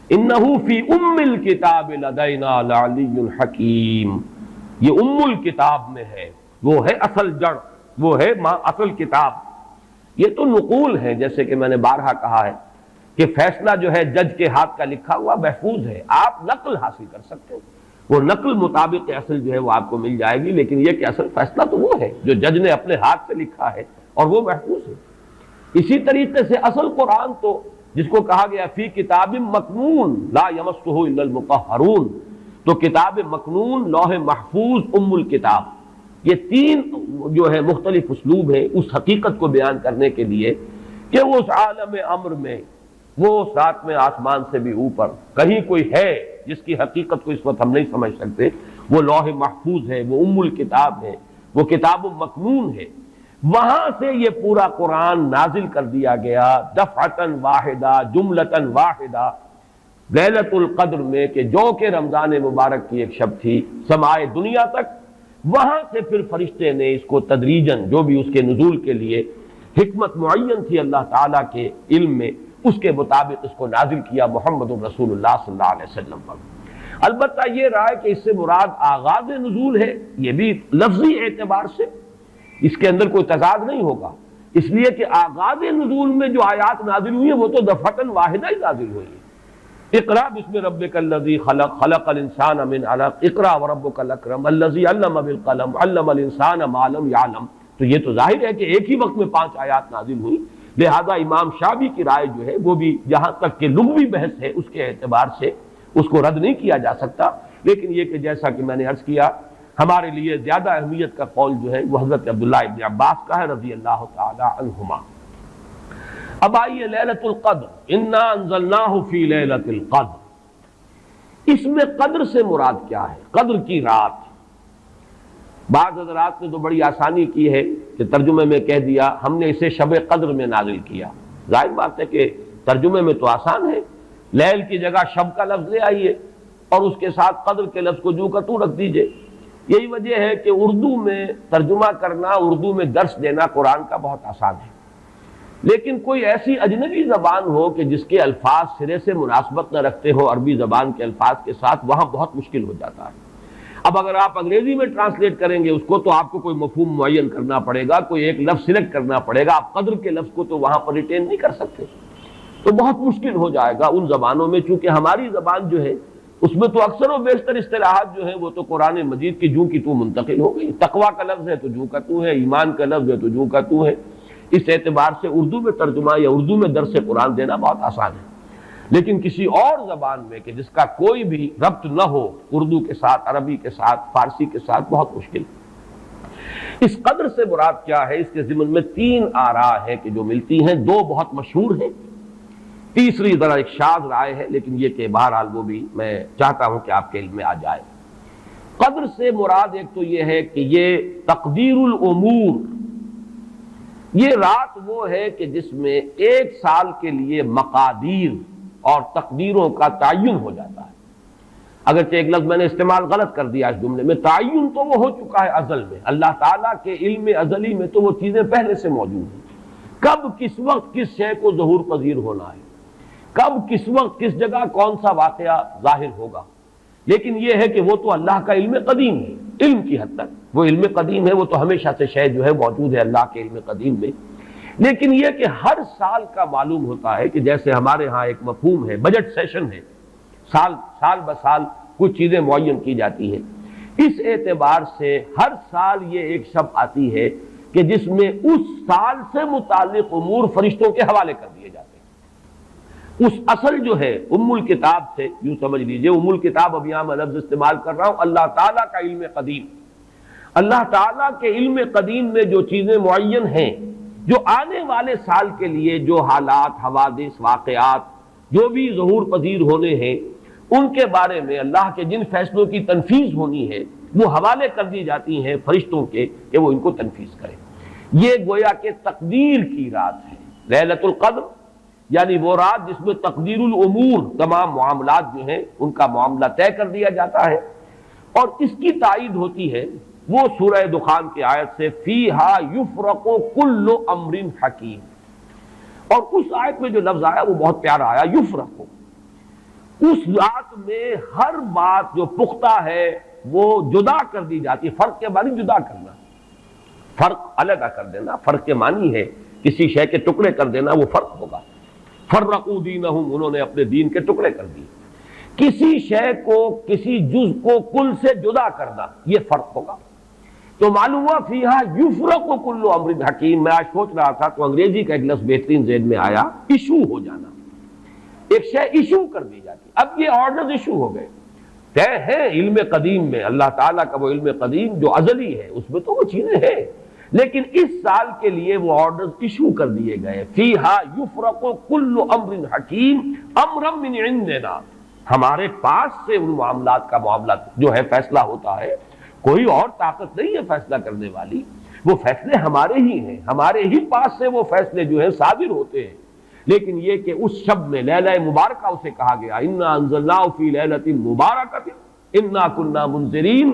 S1: انہو فی ام الکتاب لدینا لعلی حکیم، یہ ام الکتاب میں ہے، وہ ہے اصل جڑ، وہ ہے اصل کتاب۔ یہ تو نقول ہے، جیسے کہ میں نے بارہا کہا ہے کہ فیصلہ جو ہے جج کے ہاتھ کا لکھا ہوا محفوظ ہے، آپ نقل حاصل کر سکتے ہیں، وہ نقل مطابق اصل جو ہے وہ آپ کو مل جائے گی، لیکن یہ کہ اصل فیصلہ تو وہ ہے جو جج نے اپنے ہاتھ سے لکھا ہے اور وہ محفوظ ہے۔ اسی طریقے سے اصل قرآن تو جس کو کہا گیا فی کتاب مکنون لا یمسہ الا المطہرون، تو کتاب مکنون، لوح محفوظ، ام الکتاب، یہ 3 جو ہے مختلف اسلوب ہیں اس حقیقت کو بیان کرنے کے لیے کہ وہ اس عالم امر میں، وہ 7ویں آسمان سے بھی اوپر کہیں کوئی ہے جس کی حقیقت کو اس وقت ہم نہیں سمجھ سکتے، وہ لوح محفوظ ہے، وہ ام الکتاب ہے، وہ کتاب مکنون ہے، وہاں سے یہ پورا قرآن نازل کر دیا گیا دفعتاً واحدہ، جملتاً واحدہ، لیلۃ القدر میں، کہ جو کہ رمضان مبارک کی ایک شب تھی، سمائے دنیا تک۔ وہاں سے پھر فرشتے نے اس کو تدریجاً جو بھی اس کے نزول کے لیے حکمت معین تھی اللہ تعالیٰ کے علم میں، اس کے مطابق اس کو نازل کیا محمد الرسول اللہ صلی اللہ علیہ وسلم پر۔ البتہ یہ رائے کہ اس سے مراد آغاز نزول ہے، یہ بھی لفظی اعتبار سے اس کے اندر کوئی تضاد نہیں ہوگا، اس لیے کہ آغاز نزول میں جو آیات نازل ہوئی ہیں وہ تو دفعتاً واحدہ ہی نازل ہوئی ہیں، اقرا بسم ربک الذی خلق خلق الانسان من علق اقرا وربک الاکرم الذی علم بالقلم علم الانسان ما لم یعلم. تو یہ تو ظاہر ہے کہ ایک ہی وقت میں 5 آیات نازل ہوئی، لہذا امام شافعی کی رائے جو ہے وہ بھی جہاں تک کہ لغوی بحث ہے اس کے اعتبار سے اس کو رد نہیں کیا جا سکتا، لیکن یہ کہ جیسا کہ میں نے عرض کیا ہمارے لیے زیادہ اہمیت کا قول جو ہے وہ حضرت عبداللہ ابن عباس کا ہے رضی اللہ تعالی عنہما. اب آئیے لیلۃ القدر، انا انزلناہ فی لیلۃ القدر، اس میں قدر سے مراد کیا ہے؟ قدر کی رات. بعض حضرات نے تو بڑی آسانی کی ہے کہ ترجمے میں کہہ دیا ہم نے اسے شب قدر میں نازل کیا. ظاہر بات ہے کہ ترجمے میں تو آسان ہے، لیل کی جگہ شب کا لفظ لے آئیے اور اس کے ساتھ قدر کے لفظ کو جو کا تو رکھ دیجئے. یہی وجہ ہے کہ اردو میں ترجمہ کرنا، اردو میں درس دینا قرآن کا بہت آسان ہے، لیکن کوئی ایسی اجنبی زبان ہو کہ جس کے الفاظ سرے سے مناسبت نہ رکھتے ہو عربی زبان کے الفاظ کے ساتھ، وہاں بہت مشکل ہو جاتا ہے. اب اگر آپ انگریزی میں ٹرانسلیٹ کریں گے اس کو تو آپ کو کوئی مفہوم معین کرنا پڑے گا، کوئی ایک لفظ سلیکٹ کرنا پڑے گا. آپ قدر کے لفظ کو تو وہاں پر ریٹین نہیں کر سکتے، تو بہت مشکل ہو جائے گا ان زبانوں میں. چونکہ ہماری زبان جو ہے اس میں تو اکثر و بیشتر اصطلاحات جو ہیں وہ تو قرآن مجید کی جوں کی تو منتقل ہو گئی. تقویٰ کا لفظ ہے تو جوں کا تو ہے، ایمان کا لفظ ہے تو جوں کا تو ہے. اس اعتبار سے اردو میں ترجمہ یا اردو میں درس قرآن دینا بہت آسان ہے، لیکن کسی اور زبان میں کہ جس کا کوئی بھی ربط نہ ہو اردو کے ساتھ، عربی کے ساتھ، فارسی کے ساتھ، بہت مشکل. اس قدر سے مراد کیا ہے؟ اس کے ضمن میں 3 آراء ہیں کہ جو ملتی ہیں. 2 بہت مشہور ہیں، تیسری ذرا ایک شاذ رائے ہے، لیکن یہ کہ بہرحال وہ بھی میں چاہتا ہوں کہ آپ کے علم میں آ جائے. قدر سے مراد ایک تو یہ ہے کہ یہ تقدیر الامور، یہ رات وہ ہے کہ جس میں 1 سال کے لیے مقادیر اور تقدیروں کا تعین ہو جاتا ہے. اگرچہ ایک لفظ میں نے استعمال غلط کر دیا اس جملے میں، تعین تو وہ ہو چکا ہے ازل میں، اللہ تعالیٰ کے علم ازلی میں تو وہ چیزیں پہلے سے موجود ہیں. کب کس وقت کس شے کو ظہور پذیر ہونا ہے، کب کس وقت کس جگہ کون سا واقعہ ظاہر ہوگا. لیکن یہ ہے کہ وہ تو اللہ کا علم قدیم ہے، علم کی حد تک وہ علم قدیم ہے، وہ تو ہمیشہ سے شے جو ہے موجود ہے اللہ کے علم قدیم میں. لیکن یہ کہ ہر سال کا معلوم ہوتا ہے کہ جیسے ہمارے ہاں ایک مفہوم ہے بجٹ سیشن ہے، سال بسال کچھ چیزیں معین کی جاتی ہیں. اس اعتبار سے ہر سال یہ ایک شب آتی ہے کہ جس میں اس سال سے متعلق امور فرشتوں کے حوالے کر دیے جاتے ہیں. اس اصل جو ہے ام الکتاب سے یوں سمجھ لیجئے، ام الکتاب اب یہاں میں لفظ استعمال کر رہا ہوں، اللہ تعالیٰ کا علم قدیم. اللہ تعالیٰ کے علم قدیم میں جو چیزیں معین ہیں، جو آنے والے سال کے لیے جو حالات، حوادث، واقعات جو بھی ظہور پذیر ہونے ہیں، ان کے بارے میں اللہ کے جن فیصلوں کی تنفیذ ہونی ہے وہ حوالے کر دی جاتی ہیں فرشتوں کے کہ وہ ان کو تنفیذ کریں. یہ گویا کہ تقدیر کی رات ہے لیلۃ القدر، یعنی وہ رات جس میں تقدیر الامور، تمام معاملات جو ہیں ان کا معاملہ طے کر دیا جاتا ہے. اور اس کی تائید ہوتی ہے وہ سورہ دخان کی آیت سے فیہا یفرق کل امر حکیم. اور اس آیت میں جو لفظ آیا وہ بہت پیارا آیا، یفرق. اس رات میں ہر بات جو پختہ ہے وہ جدا کر دی جاتی ہے. فرق کے معنی جدا کرنا، فرق علیحدہ کر دینا. فرق کے معنی ہے کسی شے کے ٹکڑے کر دینا، وہ فرق ہوگا. فرقوا دینہم، انہوں نے اپنے دین کے ٹکڑے کر دیے. کسی شے کو، کسی جز کو کل سے جدا کرنا، یہ فرق ہوگا. تو معلوم ہوا فیہا یفرق کل امر حکیم. میں آج سوچ رہا تھا تو انگریزی کا ایک لفظ بہترین ذہن میں آیا، ایشو ہو جانا. ایک شے ایشو کر دی جاتی. اب یہ آرڈرز ایشو ہو گئے، طے ہیں علم قدیم میں. اللہ تعالیٰ کا وہ علم قدیم جو ازلی ہے اس میں تو وہ چیزیں ہیں، لیکن اس سال کے لیے وہ آرڈرز ایشو کر دیے گئے. فیہا یفرق کل امر حکیم امرا من عندنا، ہمارے پاس سے ان معاملات کا معاملہ جو ہے فیصلہ ہوتا ہے. کوئی اور طاقت نہیں ہے فیصلہ کرنے والی، وہ فیصلے ہمارے ہی ہیں، ہمارے ہی پاس سے وہ فیصلے جو ہیں صادر ہوتے ہیں. لیکن یہ کہ اس شب میں لیلہ مبارکہ اسے کہا گیا، انا انزلناہ فی لیلۃ مبارکۃ انا کنا منذرین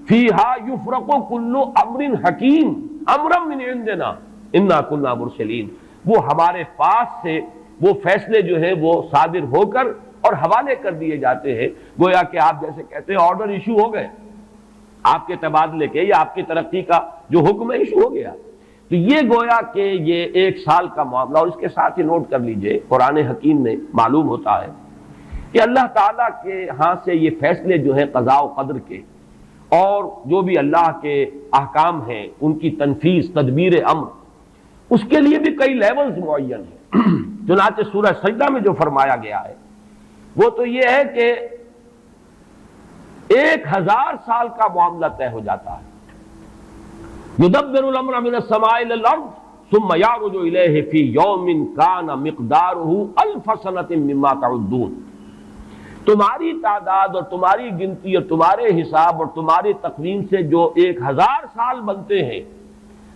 S1: فیہا یفرق کل امر حکیم امرا من عندنا انا کنا مرسلین. وہ ہمارے پاس سے وہ فیصلے جو ہیں وہ صادر ہو کر اور حوالے کر دیے جاتے ہیں. گویا کہ آپ جیسے کہتے ہیں آرڈر ایشو ہو گئے، آپ کے تبادلے کے یا آپ کی ترقی کا جو حکم ہے ایشو ہو گیا. تو یہ گویا کہ یہ 1 سال کا معاملہ. اور اس کے ساتھ ہی نوٹ کر لیجئے قرآن حکیم میں معلوم ہوتا ہے کہ اللہ تعالیٰ کے ہاں سے یہ فیصلے جو ہیں قضاء و قدر کے اور جو بھی اللہ کے احکام ہیں ان کی تنفیذ تدبیر امر، اس کے لیے بھی کئی لیولز معین ہیں۔ چنانچہ سورہ سجدہ میں جو فرمایا گیا ہے وہ تو یہ ہے کہ 1000 سال کا معاملہ طے ہو جاتا ہے۔ یدبر الامر من السماء الى الارض ثم يعرج الیہ فی یوم کان مقدارہ 1000 سنۃ مما تعدون۔ تمہاری تعداد اور تمہاری گنتی اور تمہارے حساب اور تمہاری تقویم سے جو 1000 سال بنتے ہیں،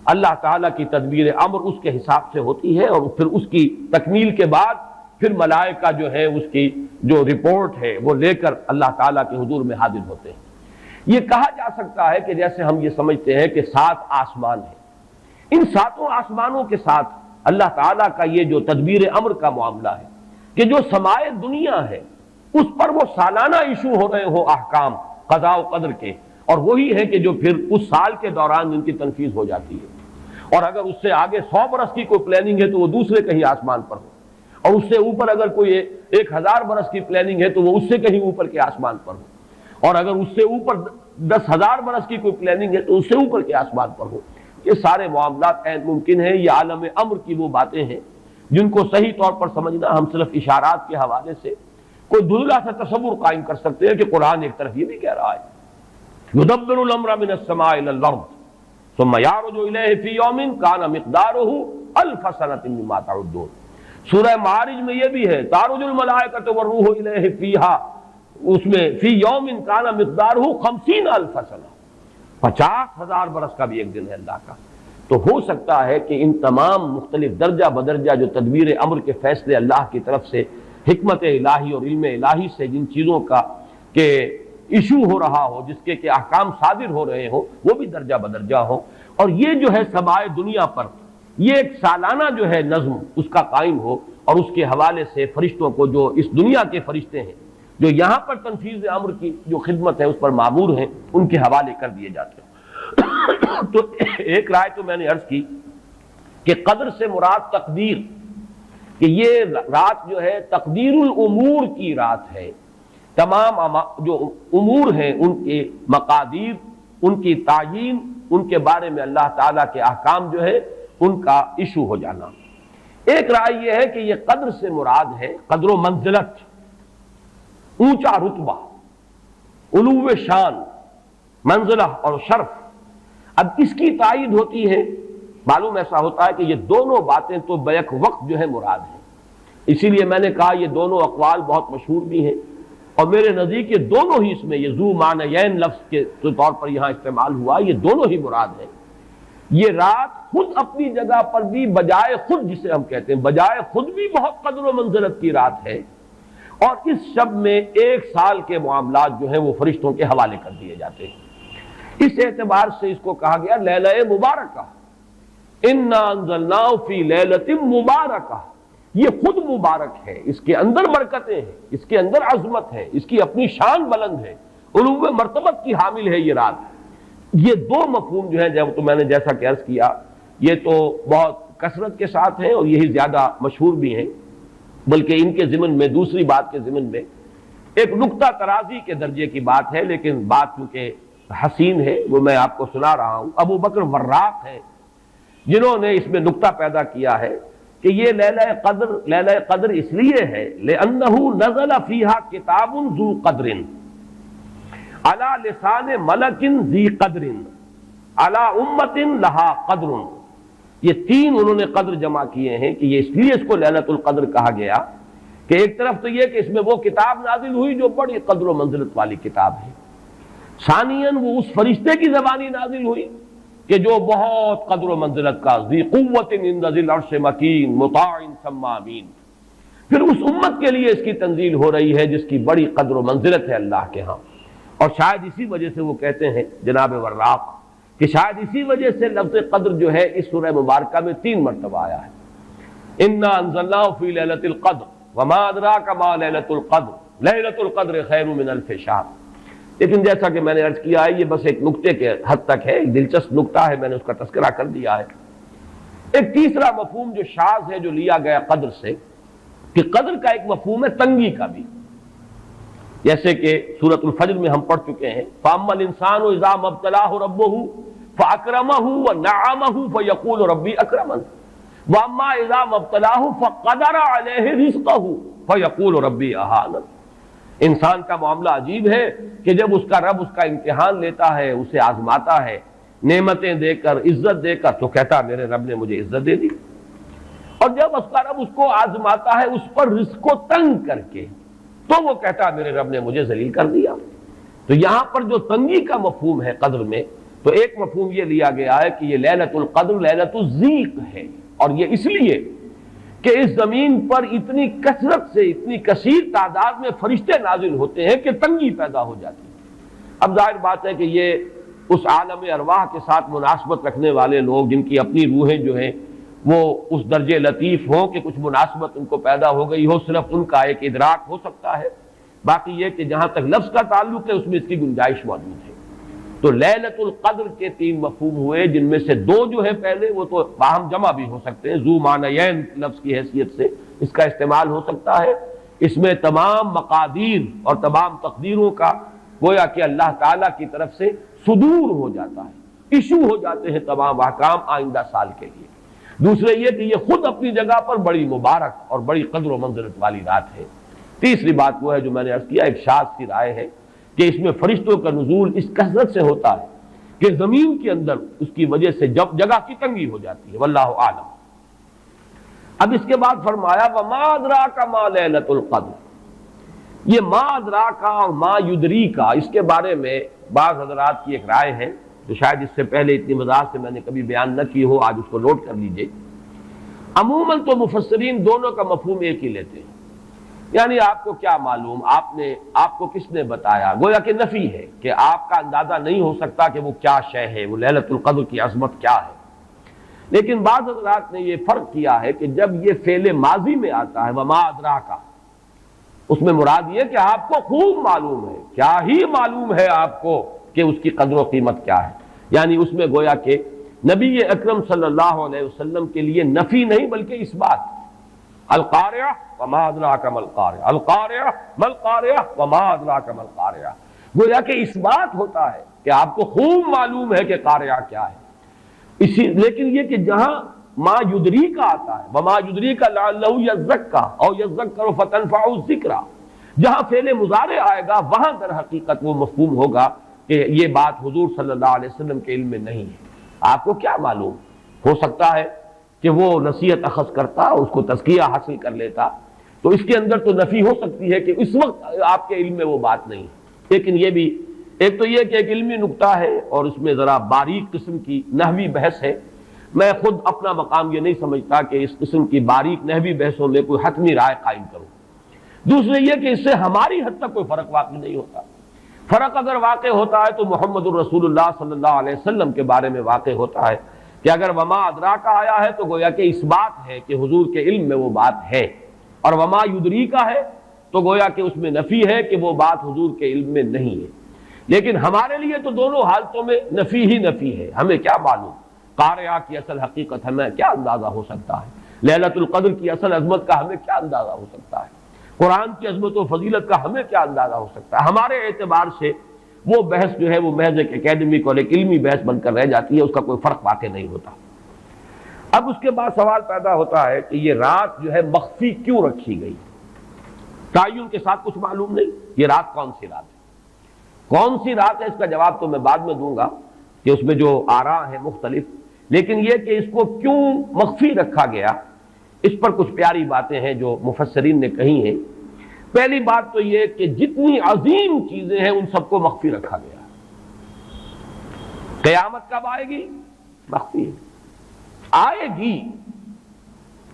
S1: اللہ تعالیٰ کی تدبیر امر اس کے حساب سے ہوتی ہے، اور پھر اس کی تکمیل کے بعد پھر ملائکہ جو ہے اس کی جو رپورٹ ہے وہ لے کر اللہ تعالیٰ کے حضور میں حاضر ہوتے ہیں۔ یہ کہا جا سکتا ہے کہ جیسے ہم یہ سمجھتے ہیں کہ 7 آسمان ہیں، ان 7 آسمانوں کے ساتھ اللہ تعالیٰ کا یہ جو تدبیر امر کا معاملہ ہے کہ جو سمائے دنیا ہے اس پر وہ سالانہ ایشو ہو رہے ہوں احکام قضاء و قدر کے، اور وہی ہے کہ جو پھر اس سال کے دوران ان کی تنفیذ ہو جاتی ہے۔ اور اگر اس سے آگے 100 برس کی کوئی پلاننگ ہے تو وہ دوسرے کہیں آسمان پر ہو، اور اس سے اوپر اگر کوئی 1000 برس کی پلاننگ ہے تو وہ اس سے کہیں اوپر کے آسمان پر ہو، اور اگر اس سے اوپر 10,000 برس کی کوئی پلاننگ ہے تو اس سے اوپر کے آسمان پر ہو۔ یہ سارے معاملات عین ممکن ہیں، یہ عالم امر کی وہ باتیں ہیں جن کو صحیح طور پر سمجھنا ہم صرف اشارات کے حوالے سے کوئی دھندلا سا تصور قائم کر سکتے ہیں کہ قرآن ایک طرف یہ بھی کہہ رہا ہے یدبر الامر من السماء الى الارض ثم يعرج الیہ فی یوم کان مقدارہ 1000 سنۃ مما تعدون۔ سورہ معارج میں یہ بھی ہے تعرج الملائکۃ والروح الیہ فیہا، اس میں فی یوم کان مقدارہ 50,000 سنہ، 50,000 برس کا بھی ایک دن ہے اللہ کا۔ تو ہو سکتا ہے کہ ان تمام مختلف درجہ بدرجہ جو تدبیر امر کے فیصلے اللہ کی طرف سے حکمت الہی اور علم الہی سے جن چیزوں کا کہ ایشو ہو رہا ہو، جس کے کہ احکام صادر ہو رہے ہوں، وہ بھی درجہ بدرجہ ہوں، اور یہ جو ہے سمائے دنیا پر یہ ایک سالانہ جو ہے نظم اس کا قائم ہو، اور اس کے حوالے سے فرشتوں کو جو اس دنیا کے فرشتے ہیں جو یہاں پر تنفیذ امر کی جو خدمت ہے اس پر معمور ہیں ان کے حوالے کر دیے جاتے ہیں۔ تو ایک رائے تو میں نے عرض کی کہ قدر سے مراد تقدیر، کہ یہ رات جو ہے تقدیر الامور کی رات ہے، تمام جو امور ہیں ان کے مقادیر، ان کی تعیین، ان کے بارے میں اللہ تعالیٰ کے احکام جو ہے ان کا ایشو ہو جانا۔ ایک رائے یہ ہے کہ یہ قدر سے مراد ہے قدر و منزلت، اونچا رتبہ، علو شان، منزلہ اور شرف۔ اب اس کی تائید ہوتی ہے، معلوم ایسا ہوتا ہے کہ یہ دونوں باتیں تو بیک وقت جو ہے مراد ہیں، اسی لیے میں نے کہا یہ دونوں اقوال بہت مشہور بھی ہیں، اور میرے نزدیک یہ دونوں ہی اس میں یہ ذو معنیین لفظ کے طور پر یہاں استعمال ہوا، یہ دونوں ہی مراد ہیں۔ یہ رات خود اپنی جگہ پر بھی بجائے خود، جسے ہم کہتے ہیں بجائے خود بھی بہت قدر و منزلت کی رات ہے، اور اس شب میں 1 سال کے معاملات جو ہیں وہ فرشتوں کے حوالے کر دیے جاتے ہیں۔ اس اعتبار سے اس کو کہا گیا لیلہ مبارکہ، انا انزلناہ فی لیلۃ مبارکہ، یہ خود مبارک ہے، اس کے اندر برکتیں ہیں، اس کے اندر عظمت ہے، اس کی اپنی شان بلند ہے، علو مرتبت کی حامل ہے یہ رات۔ یہ دو مفہوم جو ہیں جب تو میں نے جیسا کہ عرض کیا یہ تو بہت کثرت کے ساتھ ہیں اور یہی زیادہ مشہور بھی ہیں، بلکہ ان کے ضمن میں دوسری بات کے ضمن میں ایک نقطہ ترازی کے درجے کی بات ہے، لیکن بات کیونکہ حسین ہے وہ میں آپ کو سنا رہا ہوں۔ ابو بکر وراق ہے جنہوں نے اس میں نقطہ پیدا کیا ہے کہ یہ لیلہ قدر اس لیے ہے لأنه نزل فيها کتاب ذو قدر علی لسان ملک ذی قدر علی امت لها قدر۔ یہ 3 انہوں نے قدر جمع کیے ہیں کہ یہ اس لیے اس کو لیلۃ القدر کہا گیا کہ ایک طرف تو یہ کہ اس میں وہ کتاب نازل ہوئی جو بڑی قدر و منزلت والی کتاب ہے، ثانیاً وہ اس فرشتے کی زبانی نازل ہوئی کہ جو بہت قدر و منزلت کا ذی قوت عند ذی العرش مکین مطاع ثم امین، پھر اس امت کے لیے اس کی تنزیل ہو رہی ہے جس کی بڑی قدر و منزلت ہے اللہ کے ہاں۔ اور شاید اسی وجہ سے وہ کہتے ہیں جناب وراق کہ شاید اسی وجہ سے لفظ قدر جو ہے اس سورہ مبارکہ میں 3 مرتبہ آیا ہے۔ انا انزلناہ فی لیلۃ القدر وما ادراک ما لیلۃ القدر لیلۃ القدر خیر من الف شہر۔ لیکن جیسا کہ میں نے عرض کیا ہے یہ بس ایک نقطے کے حد تک ہے، ایک دلچسپ نقطہ ہے، میں نے اس کا تذکرہ کر دیا ہے۔ ایک تیسرا مفہوم جو شاذ ہے جو لیا گیا قدر سے، کہ قدر کا ایک مفہوم ہے تنگی کا بھی، جیسے کہ سورۃ الفجر میں ہم پڑھ چکے ہیں فَأَمَّا الْإِنسَانُ إِذَا مَا ابْتَلَاهُ رَبُّهُ فَأَكْرَمَهُ وَنَعَّمَهُ فَيَقُولُ رَبِّي أَكْرَمَنِ وَأَمَّا إِذَا مَا ابْتَلَاهُ فَقَدَرَ عَلَيْهِ رِزْقَهُ فَيَقُولُ رَبِّي أَهَانَنِ۔ انسان کا معاملہ عجیب ہے کہ جب اس کا رب اس کا امتحان لیتا ہے، اسے آزماتا ہے، نعمتیں دے کر، عزت دے کر، تو کہتا میرے رب نے مجھے عزت دے دی، اور جب اس کا رب اس کو آزماتا ہے اس پر رزق کو تنگ کر کے، تو وہ کہتا میرے رب نے مجھے ذلیل کر دیا۔ تو یہاں پر جو تنگی کا مفہوم ہے قدر میں، تو ایک مفہوم یہ لیا گیا ہے کہ یہ لیلۃ القدر لیلۃ الضیق ہے، اور یہ اس لیے کہ اس زمین پر اتنی کثرت سے، اتنی کثیر تعداد میں فرشتے نازل ہوتے ہیں کہ تنگی پیدا ہو جاتی ہے۔ اب ظاہر بات ہے کہ یہ اس عالم ارواح کے ساتھ مناسبت رکھنے والے لوگ، جن کی اپنی روحیں جو ہیں وہ اس درجے لطیف ہوں کہ کچھ مناسبت ان کو پیدا ہو گئی ہو، صرف ان کا ایک ادراک ہو سکتا ہے، باقی یہ کہ جہاں تک لفظ کا تعلق ہے اس میں اس کی گنجائش موجود ہے۔ تو لیلۃ القدر کے 3 مفہوم ہوئے، جن میں سے 2 جو ہے پہلے وہ تو باہم جمع بھی ہو سکتے ہیں، ذو معنیین لفظ کی حیثیت سے اس کا استعمال ہو سکتا ہے۔ اس میں تمام مقادیر اور تمام تقدیروں کا گویا کہ اللہ تعالیٰ کی طرف سے صدور ہو جاتا ہے، ایشو ہو جاتے ہیں تمام احکام آئندہ سال کے لیے۔ دوسرے یہ کہ یہ خود اپنی جگہ پر بڑی مبارک اور بڑی قدر و منزلت والی رات ہے۔ تیسری بات وہ ہے جو میں نے عرض کیا، ایک شاذ سی رائے ہے کہ اس میں فرشتوں کا نزول اس کثرت سے ہوتا ہے کہ زمین کے اندر اس کی وجہ سے جب جگہ کی تنگی ہو جاتی ہے، واللہ اعلم۔ اب اس کے بعد فرمایا وَمَا أَدْرَاكَ مَا لَيْلَةُ الْقَدْرِ، یہ ما ادراکا اور ما یدریکا، اس کے بارے میں بعض حضرات کی ایک رائے ہے جو شاید اس سے پہلے اتنی وضاحت سے میں نے کبھی بیان نہ کی ہو، آج اس کو نوٹ کر لیجئے۔ عموماً تو مفسرین دونوں کا مفہوم ایک ہی لیتے ہیں، یعنی آپ کو کیا معلوم، آپ کو کس نے بتایا، گویا کہ نفی ہے کہ آپ کا اندازہ نہیں ہو سکتا کہ وہ کیا شے ہے، وہ لیلۃ القدر کی عظمت کیا ہے۔ لیکن بعض حضرات نے یہ فرق کیا ہے کہ جب یہ فعل ماضی میں آتا ہے وما ادراکا، اس میں مراد یہ کہ آپ کو خوب معلوم ہے، کیا ہی معلوم ہے آپ کو کہ اس کی قدر و قیمت کیا ہے، یعنی اس میں گویا کہ نبی اکرم صلی اللہ علیہ وسلم کے لیے نفی نہیں بلکہ اثبات۔ القاریہ وما ادراک ما القاریہ، القاریہ ما القاریہ وما ادراک ما القاریہ، گویا کہ اثبات ہوتا ہے کہ آپ کو خوب معلوم ہے کہ قاریہ کیا ہے۔ لیکن یہ کہ جہاں ما یدریک آتا ہے وما یدریک لعلہ یزکا او یذکر فتنفعہ الذکریٰ، جہاں فعل مضارع آئے گا وہاں در حقیقت وہ مفہوم ہوگا کہ یہ بات حضور صلی اللہ علیہ وسلم کے علم میں نہیں ہے۔ آپ کو کیا معلوم، ہو سکتا ہے کہ وہ نصیحت اخذ کرتا، اس کو تزکیہ حاصل کر لیتا، تو اس کے اندر تو نفی ہو سکتی ہے کہ اس وقت آپ کے علم میں وہ بات نہیں۔ لیکن یہ بھی ایک تو یہ کہ ایک علمی نکتہ ہے اور اس میں ذرا باریک قسم کی نحوی بحث ہے، میں خود اپنا مقام یہ نہیں سمجھتا کہ اس قسم کی باریک نحوی بحثوں میں کوئی حتمی رائے قائم کروں۔ دوسرے یہ کہ اس سے ہماری حد تک کوئی فرق واقع نہیں ہوتا، فرق اگر واقع ہوتا ہے تو محمد الرسول اللہ صلی اللہ علیہ وسلم کے بارے میں واقع ہوتا ہے کہ اگر وما ادراکا آیا ہے تو گویا کہ اس بات ہے کہ حضور کے علم میں وہ بات ہے، اور وما یدریکا ہے تو گویا کہ اس میں نفی ہے کہ وہ بات حضور کے علم میں نہیں ہے۔ لیکن ہمارے لیے تو دونوں حالتوں میں نفی ہی نفی ہے، ہمیں کیا معلوم قاریہ کی اصل حقیقت ہمیں کیا اندازہ ہو سکتا ہے، لیلۃ القدر کی اصل عظمت کا ہمیں کیا اندازہ ہو سکتا ہے، قرآن کی عظمت و فضیلت کا ہمیں کیا اندازہ ہو سکتا ہے۔ ہمارے اعتبار سے وہ بحث جو ہے وہ محض ایک اکیڈمک اور ایک علمی بحث بن کر رہ جاتی ہے، اس کا کوئی فرق واقع نہیں ہوتا۔ اب اس کے بعد سوال پیدا ہوتا ہے کہ یہ رات جو ہے مخفی کیوں رکھی گئی، تعین کے ساتھ کچھ معلوم نہیں، یہ رات کون سی رات ہے، کون سی رات ہے، اس کا جواب تو میں بعد میں دوں گا کہ اس میں جو آراء ہیں مختلف، لیکن یہ کہ اس کو کیوں مخفی رکھا گیا، اس پر کچھ پیاری باتیں ہیں جو مفسرین نے کہی ہیں۔ پہلی بات تو یہ کہ جتنی عظیم چیزیں ہیں ان سب کو مخفی رکھا گیا۔ قیامت کب آئے گی، مخفی ہے، آئے گی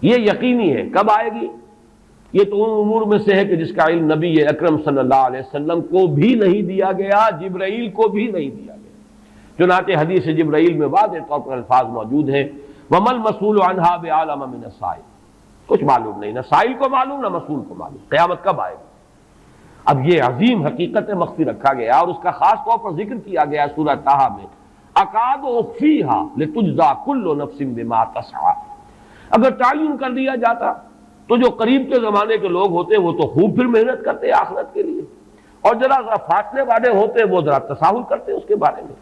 S1: یہ یقینی ہے، کب آئے گی یہ تو ان امور میں سے ہے کہ جس کا علم نبی اکرم صلی اللہ علیہ وسلم کو بھی نہیں دیا گیا، جبرائیل کو بھی نہیں دیا گیا۔ چنانچہ حدیث جبرائیل میں واضح طور پر الفاظ موجود ہیں وَمَا الْمَسْئُولُ عَنْهَا بِأَعْلَمَ مِنَ السَّائِلِ، کچھ معلوم نہیں، نہ سائل کو معلوم نہ مسئول کو معلوم قیامت کب آئے گی۔ اب یہ عظیم حقیقت مخفی رکھا گیا اور اس کا خاص طور پر ذکر کیا گیا سورہ طٰہٰ میں، اکاد اخفیھا لتجزی کل نفس بما تسعی۔ اگر تعین کر دیا جاتا تو جو قریب کے زمانے کے لوگ ہوتے وہ تو خوب پھر محنت کرتے آخرت کے لیے، اور ذرا فاصلے والے ہوتے وہ ذرا تساہل کرتے اس کے بارے میں.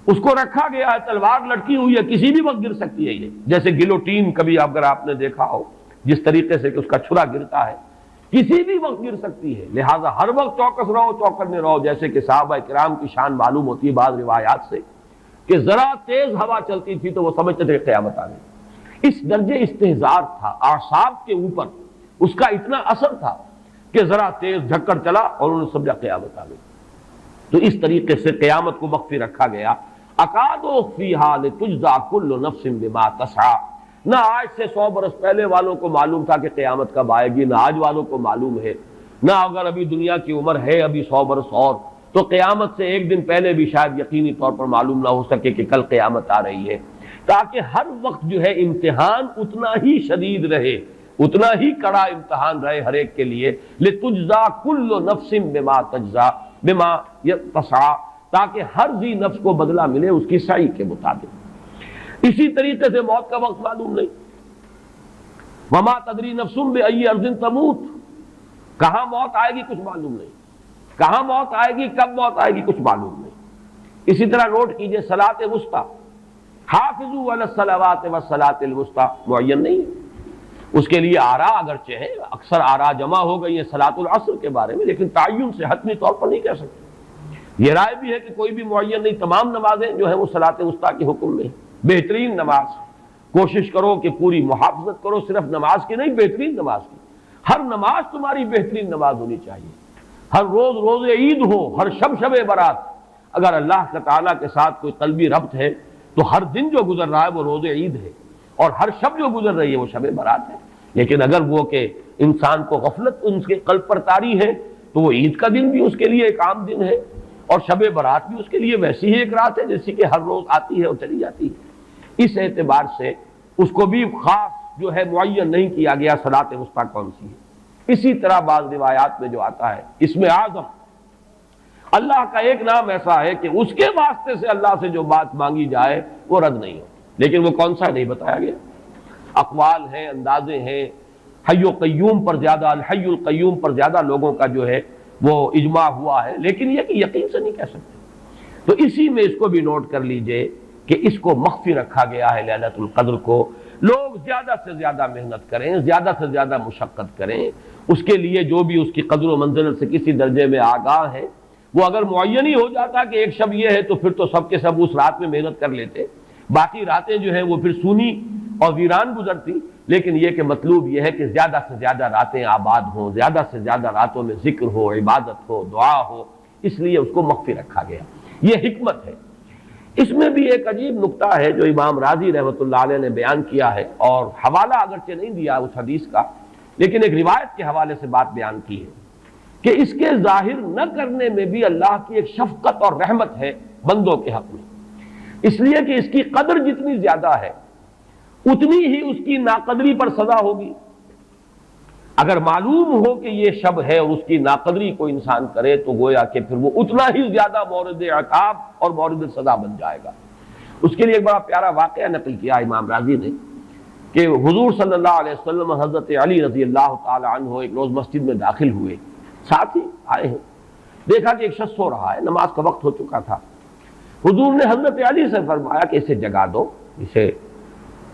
S1: اس کو رکھا گیا ہے، تلوار لٹکی ہوئی ہے، کسی بھی وقت گر سکتی ہے. یہ جیسے گلوٹین کبھی اگر آپ نے دیکھا ہو جس طریقے سے کہ اس کا چھرا گرتا ہے، کسی بھی وقت گر سکتی ہے. لہٰذا ہر وقت چوکس رہو، چوکنے رہو. جیسے کہ صحابہ کرام کی شان معلوم ہوتی ہے بعض روایات سے کہ ذرا تیز ہوا چلتی تھی تو وہ سمجھتے تھے کہ قیامت آ گئی. اس درجے استحضار تھا اعصاب کے اوپر، اس کا اتنا اثر تھا کہ ذرا تیز جھکڑ چلا اور انہوں نے سمجھا قیامت آ گئی. تو اس طریقے سے قیامت کو مخفی رکھا گیا. اکاد اخفیھا لتجزا کل نفس بما تسعی. نہ آج سے 100 برس پہلے والوں کو معلوم تھا کہ قیامت کب آئے گی، نہ آج والوں کو معلوم ہے. نہ اگر ابھی دنیا کی عمر ہے ابھی 100 برس اور، تو قیامت سے ایک دن پہلے بھی شاید یقینی طور پر معلوم نہ ہو سکے کہ کل قیامت آ رہی ہے. تاکہ ہر وقت جو ہے امتحان اتنا ہی شدید رہے، اتنا ہی کڑا امتحان رہے ہر ایک کے لیے. لتجزا کل نفس بما تجزا بما تسعی، تاکہ ہر ذی نفس کو بدلہ ملے اس کی سعی کے مطابق. اسی طریقے سے موت کا وقت معلوم نہیں. وما تدری نفس بأی ارض تموت. کہاں موت آئے گی کچھ معلوم نہیں، کہاں موت آئے گی، کب موت آئے گی کچھ معلوم نہیں. اسی طرح نوٹ کیجئے صلاۃ وسطیٰ، حافظوا علی الصلوات والصلاۃ الوسطیٰ معین نہیں ہے. اس کے لیے آراء اگرچہ ہے، اکثر آراء جمع ہو گئی ہیں صلاۃ العصر کے بارے میں، لیکن تعین سے حتمی طور پر نہیں کہہ سکتے. یہ رائے بھی ہے کہ کوئی بھی معین نہیں، تمام نمازیں جو ہیں وہ صلاۃ وسطیٰ کے حکم میں ہیں. بہترین نماز کوشش کرو کہ پوری محافظت کرو، صرف نماز کی نہیں، بہترین نماز کی. ہر نماز تمہاری بہترین نماز ہونی چاہیے. ہر روز روز عید ہو، ہر شب شب برات. اگر اللہ تعالیٰ کے ساتھ کوئی قلبی ربط ہے تو ہر دن جو گزر رہا ہے وہ روز عید ہے، اور ہر شب جو گزر رہی ہے وہ شب برات ہے. لیکن اگر وہ کہ انسان کو غفلت ان کے قلب پر طاری ہے تو وہ عید کا دن بھی اس کے لیے ایک عام دن ہے، اور شب برات بھی اس کے لیے ویسی ہی ایک رات ہے جیسی کہ ہر روز آتی ہے اور چلی جاتی ہے. اس اعتبار سے اس کو بھی خاص جو ہے معین نہیں کیا گیا صلاۃ وسطیٰ کون سی ہے. اسی طرح بعض روایات میں جو آتا ہے اسم اعظم، اللہ کا ایک نام ایسا ہے کہ اس کے واسطے سے اللہ سے جو بات مانگی جائے وہ رد نہیں ہو، لیکن وہ کون سا نہیں بتایا گیا. اقوال ہیں، اندازے ہیں. حی و قیوم پر زیادہ، الحی القیوم پر زیادہ لوگوں کا جو ہے وہ اجماع ہوا ہے، لیکن یہ کہ یقین سے نہیں کہہ سکتے. تو اسی میں اس کو بھی نوٹ کر لیجئے کہ اس کو مخفی رکھا گیا ہے لیلۃ القدر کو. لوگ زیادہ سے زیادہ محنت کریں، زیادہ سے زیادہ مشقت کریں. اس کے لیے جو بھی اس کی قدر و منزلت سے کسی درجے میں آگاہ ہے، وہ اگر معین ہی ہو جاتا کہ ایک شب یہ ہے تو پھر تو سب کے سب اس رات میں محنت کر لیتے، باقی راتیں جو ہیں وہ پھر سونی اور ویران گزرتی. لیکن یہ کہ مطلوب یہ ہے کہ زیادہ سے زیادہ راتیں آباد ہوں، زیادہ سے زیادہ راتوں میں ذکر ہو، عبادت ہو، دعا ہو. اس لیے اس کو مخفی رکھا گیا. یہ حکمت ہے. اس میں بھی ایک عجیب نکتہ ہے جو امام راضی رحمۃ اللہ علیہ نے بیان کیا ہے، اور حوالہ اگرچہ نہیں دیا اس حدیث کا، لیکن ایک روایت کے حوالے سے بات بیان کی ہے کہ اس کے ظاہر نہ کرنے میں بھی اللہ کی ایک شفقت اور رحمت ہے بندوں کے حق میں. اس لیے کہ اس کی قدر جتنی زیادہ ہے اتنی ہی اس کی ناقدری پر سزا ہوگی. اگر معلوم ہو کہ یہ شب ہے اور اس کی ناقدری کو انسان کرے تو گویا کہ پھر وہ اتنا ہی زیادہ مورد عقاب اور مورد سزا بن جائے گا. اس کے لیے ایک بڑا پیارا واقعہ نقل کیا امام راضی نے کہ حضور صلی اللہ علیہ وسلم حضرت علی رضی اللہ تعالی عنہ ایک روز مسجد میں داخل ہوئے، ساتھ ہی آئے ہیں. دیکھا کہ ایک شخص سو رہا ہے، نماز کا وقت ہو چکا تھا. حضور نے حضرت علی سے فرمایا کہ اسے جگا دو، اسے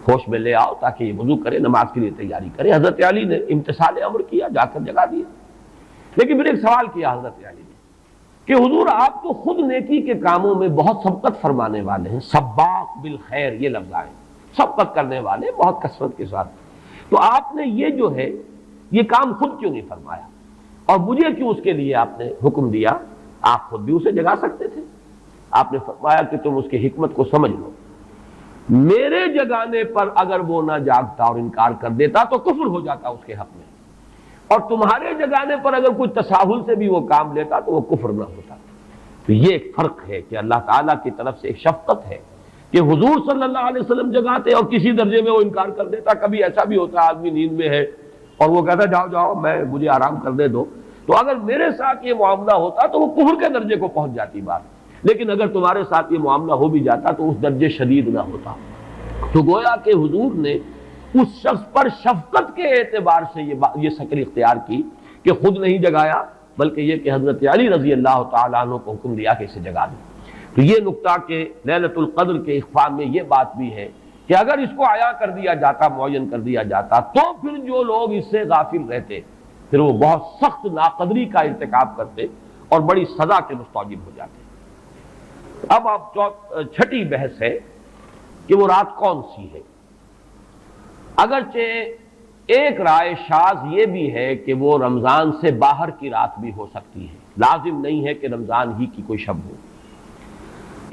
S1: ہوش میں لے آؤ تاکہ یہ وضو کرے، نماز کے لیے تیاری کرے. حضرت علی نے امتثال امر کیا، جا کر جگا دیا. لیکن پھر ایک سوال کیا حضرت علی نے کہ حضور آپ تو خود نیکی کے کاموں میں بہت سبقت فرمانے والے ہیں، سباق بالخیر یہ لفظ آئے، سبقت کرنے والے بہت کثرت کے ساتھ، تو آپ نے یہ جو ہے یہ کام خود کیوں نہیں فرمایا اور مجھے کیوں اس کے لیے آپ نے حکم دیا؟ آپ خود بھی اسے جگا سکتے تھے. آپ نے فرمایا کہ تم اس کی حکمت کو سمجھ لو. میرے جگانے پر اگر وہ نہ جاگتا اور انکار کر دیتا تو کفر ہو جاتا اس کے حق میں، اور تمہارے جگانے پر اگر کوئی تساہل سے بھی وہ کام لیتا تو وہ کفر نہ ہوتا. تو یہ ایک فرق ہے کہ اللہ تعالیٰ کی طرف سے ایک شفقت ہے کہ حضور صلی اللہ علیہ وسلم جگاتے اور کسی درجے میں وہ انکار کر دیتا. کبھی ایسا بھی ہوتا آدمی نیند میں ہے اور وہ کہتا جاؤ جاؤ مجھے آرام کرنے دو، تو اگر میرے ساتھ یہ معاملہ ہوتا تو وہ کفر کے درجے کو پہنچ جاتی بات. لیکن اگر تمہارے ساتھ یہ معاملہ ہو بھی جاتا تو اس درجے شدید نہ ہوتا. تو گویا کہ حضور نے اس شخص پر شفقت کے اعتبار سے یہ شکل اختیار کی کہ خود نہیں جگایا بلکہ یہ کہ حضرت علی رضی اللہ تعالیٰ عنہ کو حکم دیا کہ اسے جگا دیں۔ تو یہ نقطہ کہ لیلۃ القدر کے اخفاء میں یہ بات بھی ہے کہ اگر اس کو عیاں کر دیا جاتا، معین کر دیا جاتا، تو پھر جو لوگ اس سے غافل رہتے پھر وہ بہت سخت ناقدری کا ارتکاب کرتے اور بڑی سزا کے مستوجب ہو جاتے۔ اب چھٹی بحث ہے کہ وہ رات کون سی ہے۔ اگرچہ ایک رائے شاذ یہ بھی ہے کہ وہ رمضان سے باہر کی رات بھی ہو سکتی ہے، لازم نہیں ہے کہ رمضان ہی کی کوئی شب ہو۔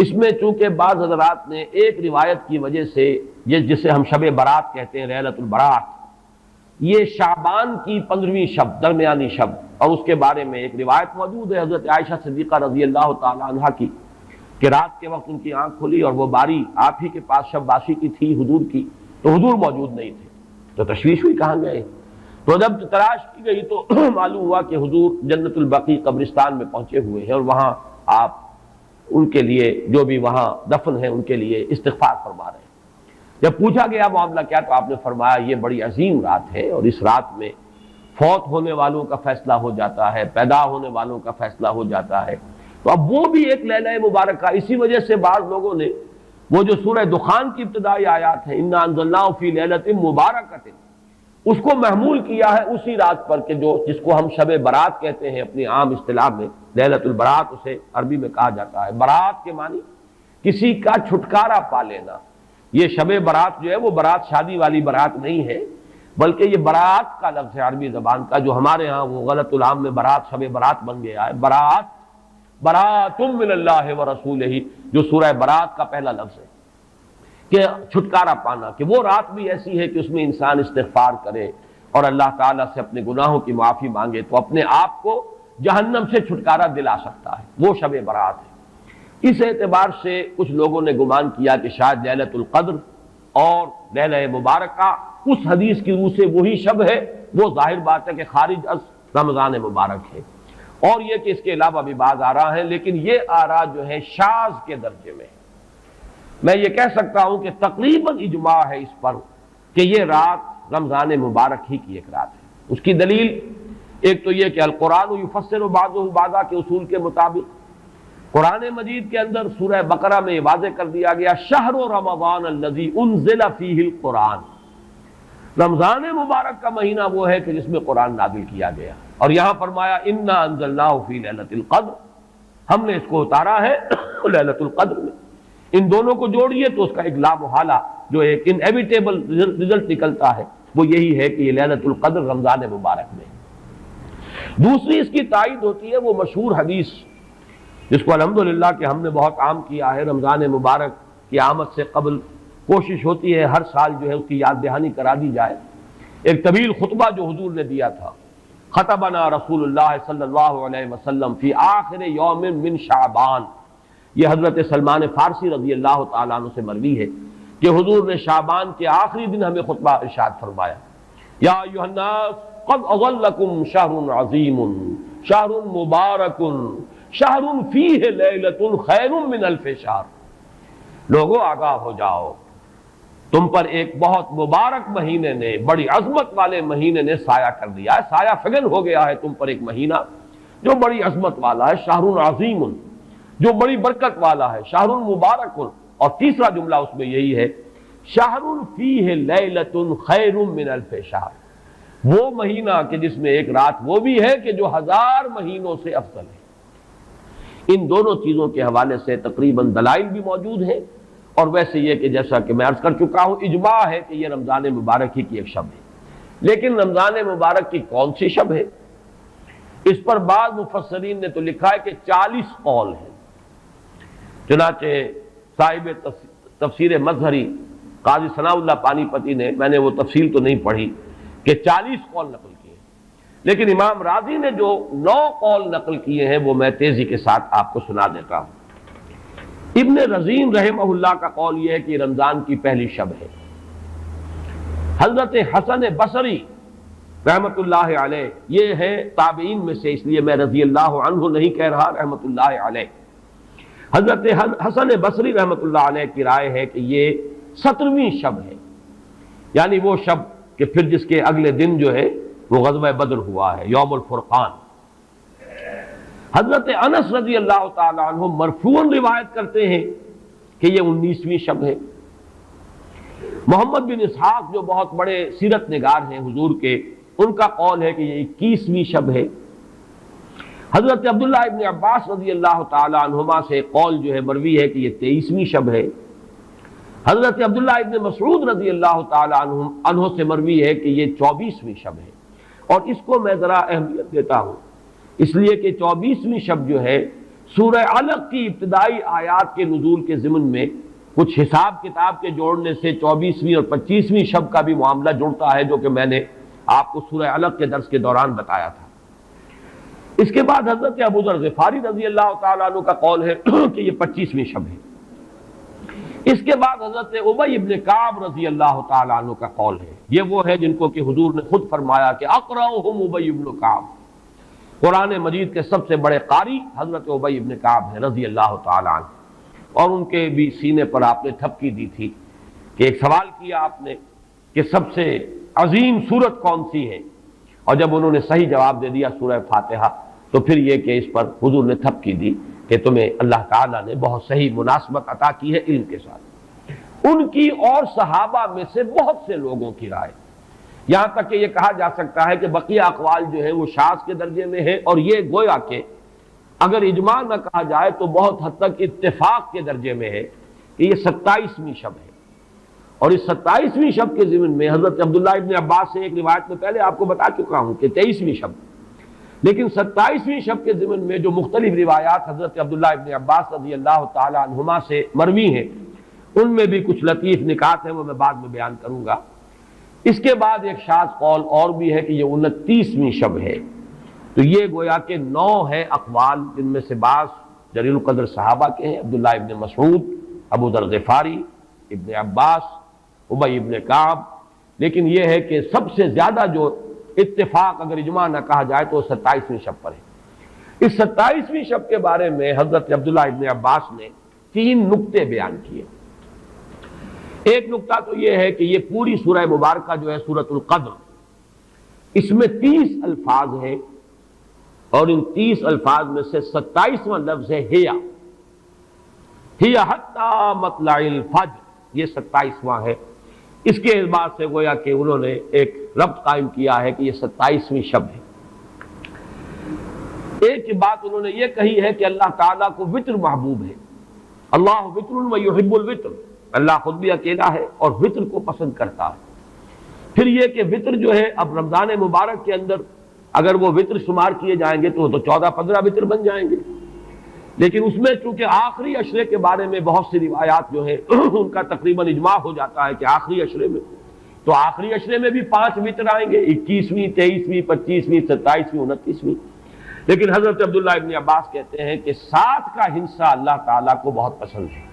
S1: اس میں چونکہ بعض حضرات نے ایک روایت کی وجہ سے یہ جسے ہم شب برات کہتے ہیں، لیلۃ البرات، یہ شعبان کی 15ویں شب، درمیانی شب، اور اس کے بارے میں ایک روایت موجود ہے حضرت عائشہ صدیقہ رضی اللہ تعالی عنہا کی کہ رات کے وقت ان کی آنکھ کھلی اور وہ باری آپ ہی کے پاس شب باسی کی تھی، حضور کی، تو حضور موجود نہیں تھے، تو تشویش ہوئی کہاں گئے۔ تو جب تلاش کی گئی تو معلوم ہوا کہ حضور جنت البقیع قبرستان میں پہنچے ہوئے ہیں اور وہاں آپ ان کے لیے جو بھی وہاں دفن ہیں ان کے لیے استغفار فرما رہے ہیں۔ جب پوچھا گیا معاملہ کیا، تو آپ نے فرمایا یہ بڑی عظیم رات ہے اور اس رات میں فوت ہونے والوں کا فیصلہ ہو جاتا ہے، پیدا ہونے والوں کا فیصلہ ہو جاتا ہے۔ تو اب وہ بھی ایک لیلہ مبارکہ، اسی وجہ سے بعض لوگوں نے وہ جو سورہ دخان کی ابتدائی آیات ہیں انا انزلناہ فی لیلۃ مبارکۃ، اس کو محمول کیا ہے اسی رات پر کہ جس کو ہم شب برات کہتے ہیں اپنی عام اصطلاح میں، لیلۃ البرات اسے عربی میں کہا جاتا ہے۔ برات کے معنی کسی کا چھٹکارا پا لینا۔ یہ شب برات جو ہے وہ برات شادی والی برات نہیں ہے، بلکہ یہ برات کا لفظ ہے عربی زبان کا، جو ہمارے ہاں وہ غلط العام میں برات شب برات بن گیا ہے۔ برات، برات من اللہ ورسولہ، جو سورہ برات کا پہلا لفظ ہے کہ چھٹکارا پانا، کہ وہ رات بھی ایسی ہے کہ اس میں انسان استغفار کرے اور اللہ تعالیٰ سے اپنے گناہوں کی معافی مانگے تو اپنے آپ کو جہنم سے چھٹکارا دلا سکتا ہے، وہ شب برات ہے۔ اس اعتبار سے کچھ لوگوں نے گمان کیا کہ شاید لیلۃ القدر اور لیلہ مبارکہ اس حدیث کی روح سے وہی شب ہے، وہ ظاہر بات ہے کہ خارج از رمضان مبارک ہے، اور یہ کہ اس کے علاوہ بھی بعض آراء ہیں، لیکن یہ آراء جو ہے شاذ کے درجے میں ہے۔ میں یہ کہہ سکتا ہوں کہ تقریباً اجماع ہے اس پر کہ یہ رات رمضان مبارک ہی کی ایک رات ہے۔ اس کی دلیل ایک تو یہ کہ القرآن یفسر بعضہ بعضا کے اصول کے مطابق قرآن مجید کے اندر سورہ بقرہ میں یہ واضح کر دیا گیا شہر رمضان الذی انزل فیہ القرآن، رمضان مبارک کا مہینہ وہ ہے کہ جس میں قرآن نازل کیا گیا، اور یہاں فرمایا انا انزلناہ فی لیلۃ القدر، ہم نے اس کو اتارا ہے لیلۃ القدر میں۔ ان دونوں کو جوڑیے تو اس کا ایک لا محالہ جو ایک انیویٹیبل رزلٹ نکلتا ہے وہ یہی ہے کہ یہ لیلۃ القدر رمضان مبارک میں۔ دوسری اس کی تائید ہوتی ہے وہ مشہور حدیث جس کو الحمدللہ کہ ہم نے بہت عام کیا ہے، رمضان مبارک کی آمد سے قبل کوشش ہوتی ہے ہر سال جو ہے اس کی یاد دہانی کرا دی جائے۔ ایک طویل خطبہ جو حضور نے دیا تھا، خطبنا رسول اللہ صلی اللہ علیہ وسلم فی آخر یوم من شعبان، یہ حضرت سلمان فارسی رضی اللہ تعالیٰ عنہ سے مروی ہے کہ حضور نے شعبان کے آخری دن ہمیں خطبہ ارشاد فرمایا، یا ایھا الناس قد اظلکم شہر عظیم شہر مبارک شہر فیہ لیلۃ خیر من الف شہر، لوگوں آگاہ ہو جاؤ، تم پر ایک بہت مبارک مہینے نے، بڑی عظمت والے مہینے نے سایہ کر دیا ہے، سایہ فگن ہو گیا ہے تم پر ایک مہینہ جو بڑی عظمت والا ہے، شہر عظیم جو بڑی برکت والا ہے، شہر مبارک، اور تیسرا جملہ اس میں یہی ہے شہر فیہ لیلۃ خیر من الف شہر، وہ مہینہ کہ جس میں ایک رات وہ بھی ہے کہ جو 1000 مہینوں سے افضل ہے۔ ان دونوں چیزوں کے حوالے سے تقریباً دلائل بھی موجود ہیں، اور ویسے یہ کہ جیسا کہ میں عرض کر چکا ہوں اجماع ہے کہ یہ رمضان مبارک ہی کی ایک شب ہے۔ لیکن رمضان مبارک کی کون سی شب ہے، اس پر بعض مفسرین نے تو لکھا ہے کہ 40 قول ہیں۔ چنانچہ صاحب تفسیر مظہری قاضی ثناء اللہ پانی پتی نے، میں نے وہ تفصیل تو نہیں پڑھی، کہ 40 قول نقل کیے، لیکن امام راضی نے جو 9 قول نقل کیے ہیں وہ میں تیزی کے ساتھ آپ کو سنا دیتا ہوں۔ ابن رزین رحمہ اللہ کا قول یہ ہے کہ رمضان کی پہلی شب ہے۔ حضرت حسن بصری رحمۃ اللہ علیہ یہ ہے تابعین میں سے، اس لیے میں رضی اللہ عنہ نہیں کہہ رہا، رحمۃ اللہ علیہ، حضرت حسن بصری رحمۃ اللہ علیہ کی رائے ہے کہ یہ 17ویں شب ہے، یعنی وہ شب کہ پھر جس کے اگلے دن جو ہے وہ غزوہ بدر ہوا ہے، یوم الفرقان۔ حضرت انس رضی اللہ تعالی عنہ مرفوعاً روایت کرتے ہیں کہ یہ 19ویں شب ہے۔ محمد بن اسحاق جو بہت بڑے سیرت نگار ہیں حضور کے، ان کا قول ہے کہ یہ 21ویں شب ہے۔ حضرت عبداللہ ابن عباس رضی اللہ تعالی عنہما سے قول جو ہے مروی ہے کہ یہ 23ویں شب ہے۔ حضرت عبداللہ ابن مسعود رضی اللہ تعالی عنہ سے مروی ہے کہ یہ 24ویں شب ہے۔ اور اس کو میں ذرا اہمیت دیتا ہوں اس لیے کہ 24ویں شب جو ہے سورہ علق کی ابتدائی آیات کے نزول کے ضمن میں کچھ حساب کتاب کے جوڑنے سے 24ویں اور 25ویں شب کا بھی معاملہ جڑتا ہے، جو کہ میں نے آپ کو سورہ علق کے درس کے دوران بتایا تھا۔ اس کے بعد حضرت ابو ذر غفاری رضی اللہ تعالیٰ عنہ کا قول ہے کہ یہ 25ویں شب ہے۔ اس کے بعد حضرت ابی ابن کعب رضی اللہ تعالیٰ عنہ کا قول ہے، یہ وہ ہے جن کو کہ حضور نے خود فرمایا کہ اقرأہم ابی ابن کعب، قرآن مجید کے سب سے بڑے قاری حضرت ابی ابن کعب ہیں رضی اللہ تعالیٰ عنہ۔ اور ان کے بھی سینے پر آپ نے تھپکی دی تھی کہ ایک سوال کیا آپ نے کہ سب سے عظیم سورت کون سی ہے، اور جب انہوں نے صحیح جواب دے دیا سورہ فاتحہ، تو پھر یہ کہ اس پر حضور نے تھپکی دی کہ تمہیں اللہ تعالیٰ نے بہت صحیح مناسبت عطا کی ہے علم کے ساتھ۔ ان کی اور صحابہ میں سے بہت سے لوگوں کی رائے، یہاں تک کہ یہ کہا جا سکتا ہے کہ بقیہ اقوال جو ہیں وہ شاذ کے درجے میں ہے، اور یہ گویا کہ اگر اجماع نہ کہا جائے تو بہت حد تک اتفاق کے درجے میں ہے کہ یہ 27ویں شب ہے۔ اور اس 27ویں شب کے ضمن میں حضرت عبداللہ ابن عباس سے ایک روایت میں پہلے آپ کو بتا چکا ہوں کہ 23ویں شب، لیکن 27ویں شب کے ضمن میں جو مختلف روایات حضرت عبداللہ ابن عباس رضی اللہ تعالی عنہما سے مروی ہیں، ان میں بھی کچھ لطیف نکات ہیں، وہ میں بعد میں بیان کروں گا۔ اس کے بعد ایک شاذ قول اور بھی ہے کہ یہ 29ویں شب ہے۔ تو یہ گویا کہ 9 ہے اقوال، جن میں سے بعض جلیل القدر صحابہ کے ہیں، عبداللہ ابن مسعود، ابو ذر غفاری، ابن عباس، ابی ابن کعب، لیکن یہ ہے کہ سب سے زیادہ جو اتفاق اگر اجماع نہ کہا جائے تو 27ویں شب پر ہے۔ اس 27ویں شب کے بارے میں حضرت عبداللہ ابن عباس نے 3 نکتے بیان کیے۔ ایک نکتہ تو یہ ہے کہ یہ پوری سورہ مبارکہ جو ہے سورۃ القدر، اس میں 30 الفاظ ہیں، اور ان 30 الفاظ میں سے 27واں لفظ ہے ہیا حتی مطلع الفجر، یہ 27واں ہے۔ اس کے اعتبار سے گویا کہ انہوں نے ایک ربط قائم کیا ہے کہ یہ 27ویں شب ہے۔ ایک بات انہوں نے یہ کہی ہے کہ اللہ تعالیٰ کو وطر محبوب ہے، اللہ وطر و یحب الوطر، اللہ خود بھی اکیلا ہے اور وطر کو پسند کرتا ہے۔ پھر یہ کہ وطر جو ہے اب رمضان مبارک کے اندر اگر وہ وطر شمار کیے جائیں گے تو 14-15 وطر بن جائیں گے، لیکن اس میں چونکہ آخری عشرے کے بارے میں بہت سی روایات جو ہیں ان کا تقریباً اجماع ہو جاتا ہے کہ آخری عشرے میں، تو آخری عشرے میں بھی 5 وطر آئیں گے، 21ویں، 23ویں، 25ویں، 27ویں، 29ویں۔ لیکن حضرت عبداللہ ابن عباس کہتے ہیں کہ 7 کا ہندسہ اللہ تعالیٰ کو بہت پسند ہے،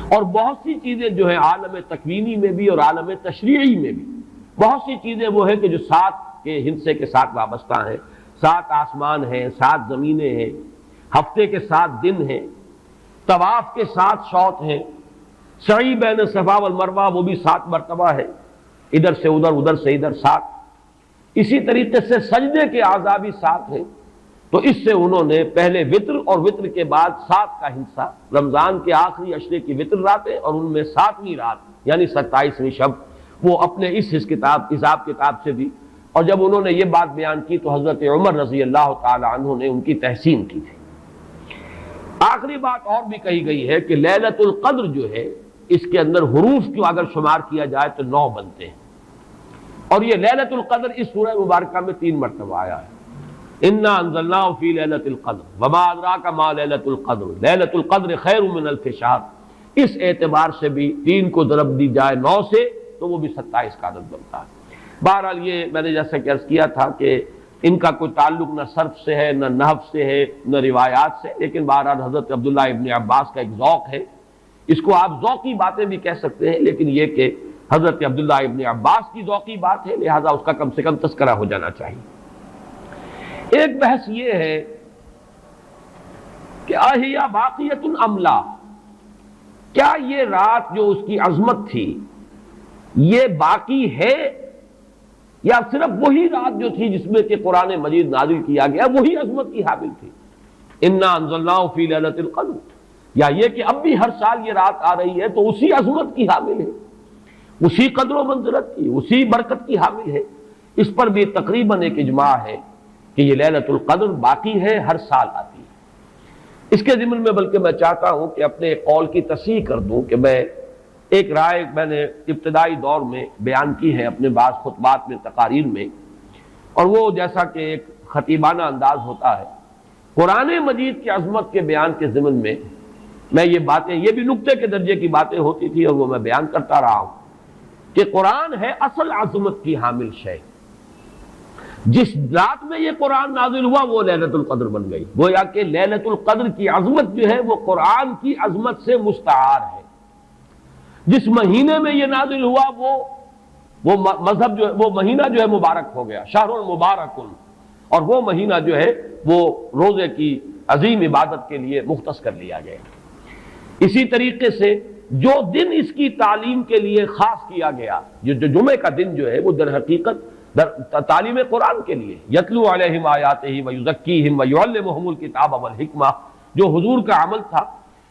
S1: اور بہت سی چیزیں جو ہیں عالم تکوینی میں بھی اور عالم تشریعی میں بھی بہت سی چیزیں وہ ہیں کہ جو 7 کے ہندسے کے ساتھ وابستہ ہیں۔ 7 آسمان ہیں، 7 زمینیں ہیں، ہفتے کے 7 دن ہیں، طواف کے 7 شوط ہیں، سعی بین صفا والمروہ وہ بھی 7 مرتبہ ہے، ادھر سے ادھر، ادھر سے ادھر 7۔ اسی طریقے سے سجدے کے اعضاء بھی 7 ہیں، تو اس سے انہوں نے پہلے وطر اور وطر کے بعد 7 کا ہندسہ، رمضان کے آخری عشرے کی وطر راتیں اور ان میں 7ویں رات یعنی 27ویں شب، وہ اپنے اس حساب کتاب سے بھی، اور جب انہوں نے یہ بات بیان کی تو حضرت عمر رضی اللہ تعالی عنہ نے ان کی تحسین کی تھی۔ آخری بات اور بھی کہی گئی ہے کہ لیلۃ القدر جو ہے اس کے اندر حروف کو اگر شمار کیا جائے تو 9 بنتے ہیں، اور یہ لیلۃ القدر اس سورہ مبارکہ میں 3 مرتبہ آیا ہے۔ انا انزلناه فی لیلۃ القدر وما ادراک ما لیلۃ القدر لیلۃ القدر خیر من الف شہر، اس اعتبار سے بھی 3 کو ضرب دی جائے 9 سے تو وہ بھی 27 کا عدد بنتا ہے۔ بہرحال یہ میں نے جیسا کہ عرض کیا تھا کہ ان کا کوئی تعلق نہ صرف سے ہے، نہ نحو سے ہے، نہ روایات سے، لیکن بہرحال حضرت عبداللہ ابن عباس کا ایک ذوق ہے، اس کو آپ ذوقی باتیں بھی کہہ سکتے ہیں، لیکن یہ کہ حضرت عبداللہ ابن عباس کی ذوقی بات ہے، لہذا اس کا کم سے کم تذکرہ ہو جانا چاہیے۔ ایک بحث یہ ہے کہ اہیا باقیۃ ام لا، کیا یہ رات جو اس کی عظمت تھی یہ باقی ہے یا صرف وہی رات جو تھی جس میں کہ قرآن مجید نازل کیا گیا وہی عظمت کی حامل تھی؟ انا انزلناہ فی لیلۃ القدر، یا یہ کہ اب بھی ہر سال یہ رات آ رہی ہے تو اسی عظمت کی حامل ہے، اسی قدر و منزلت کی، اسی برکت کی حامل ہے؟ اس پر بھی تقریباً ایک اجماع ہے کہ یہ لیلۃ القدر باقی ہے، ہر سال آتی ہے۔ اس کے ضمن میں بلکہ میں چاہتا ہوں کہ اپنے قول کی تصحیح کر دوں کہ میں ایک رائے میں نے ابتدائی دور میں بیان کی ہے اپنے بعض خطبات میں، تقاریر میں، اور وہ جیسا کہ ایک خطیبانہ انداز ہوتا ہے، قرآن مجید کی عظمت کے بیان کے ضمن میں یہ باتیں، یہ بھی نقطے کے درجے کی باتیں ہوتی تھی اور وہ میں بیان کرتا رہا ہوں کہ قرآن ہے اصل عظمت کی حامل شے۔ جس رات میں یہ قرآن نازل ہوا وہ لیلۃ القدر بن گئی، گویا کہ لیلۃ القدر کی عظمت جو ہے وہ قرآن کی عظمت سے مستعار ہے۔ جس مہینے میں یہ نازل ہوا وہ مذہب جو ہے، وہ مہینہ جو ہے مبارک ہو گیا، شہر المبارک، اور وہ مہینہ جو ہے وہ روزے کی عظیم عبادت کے لیے مختص کر لیا گیا۔ اسی طریقے سے جو دن اس کی تعلیم کے لیے خاص کیا گیا، جو جمعے کا دن جو ہے وہ در حقیقت تعلیم قرآن کے لیے، یتلو علیہم آیاتہ ویزکیہم ویعلمہم الکتاب والحکمہ، جو حضور کا عمل تھا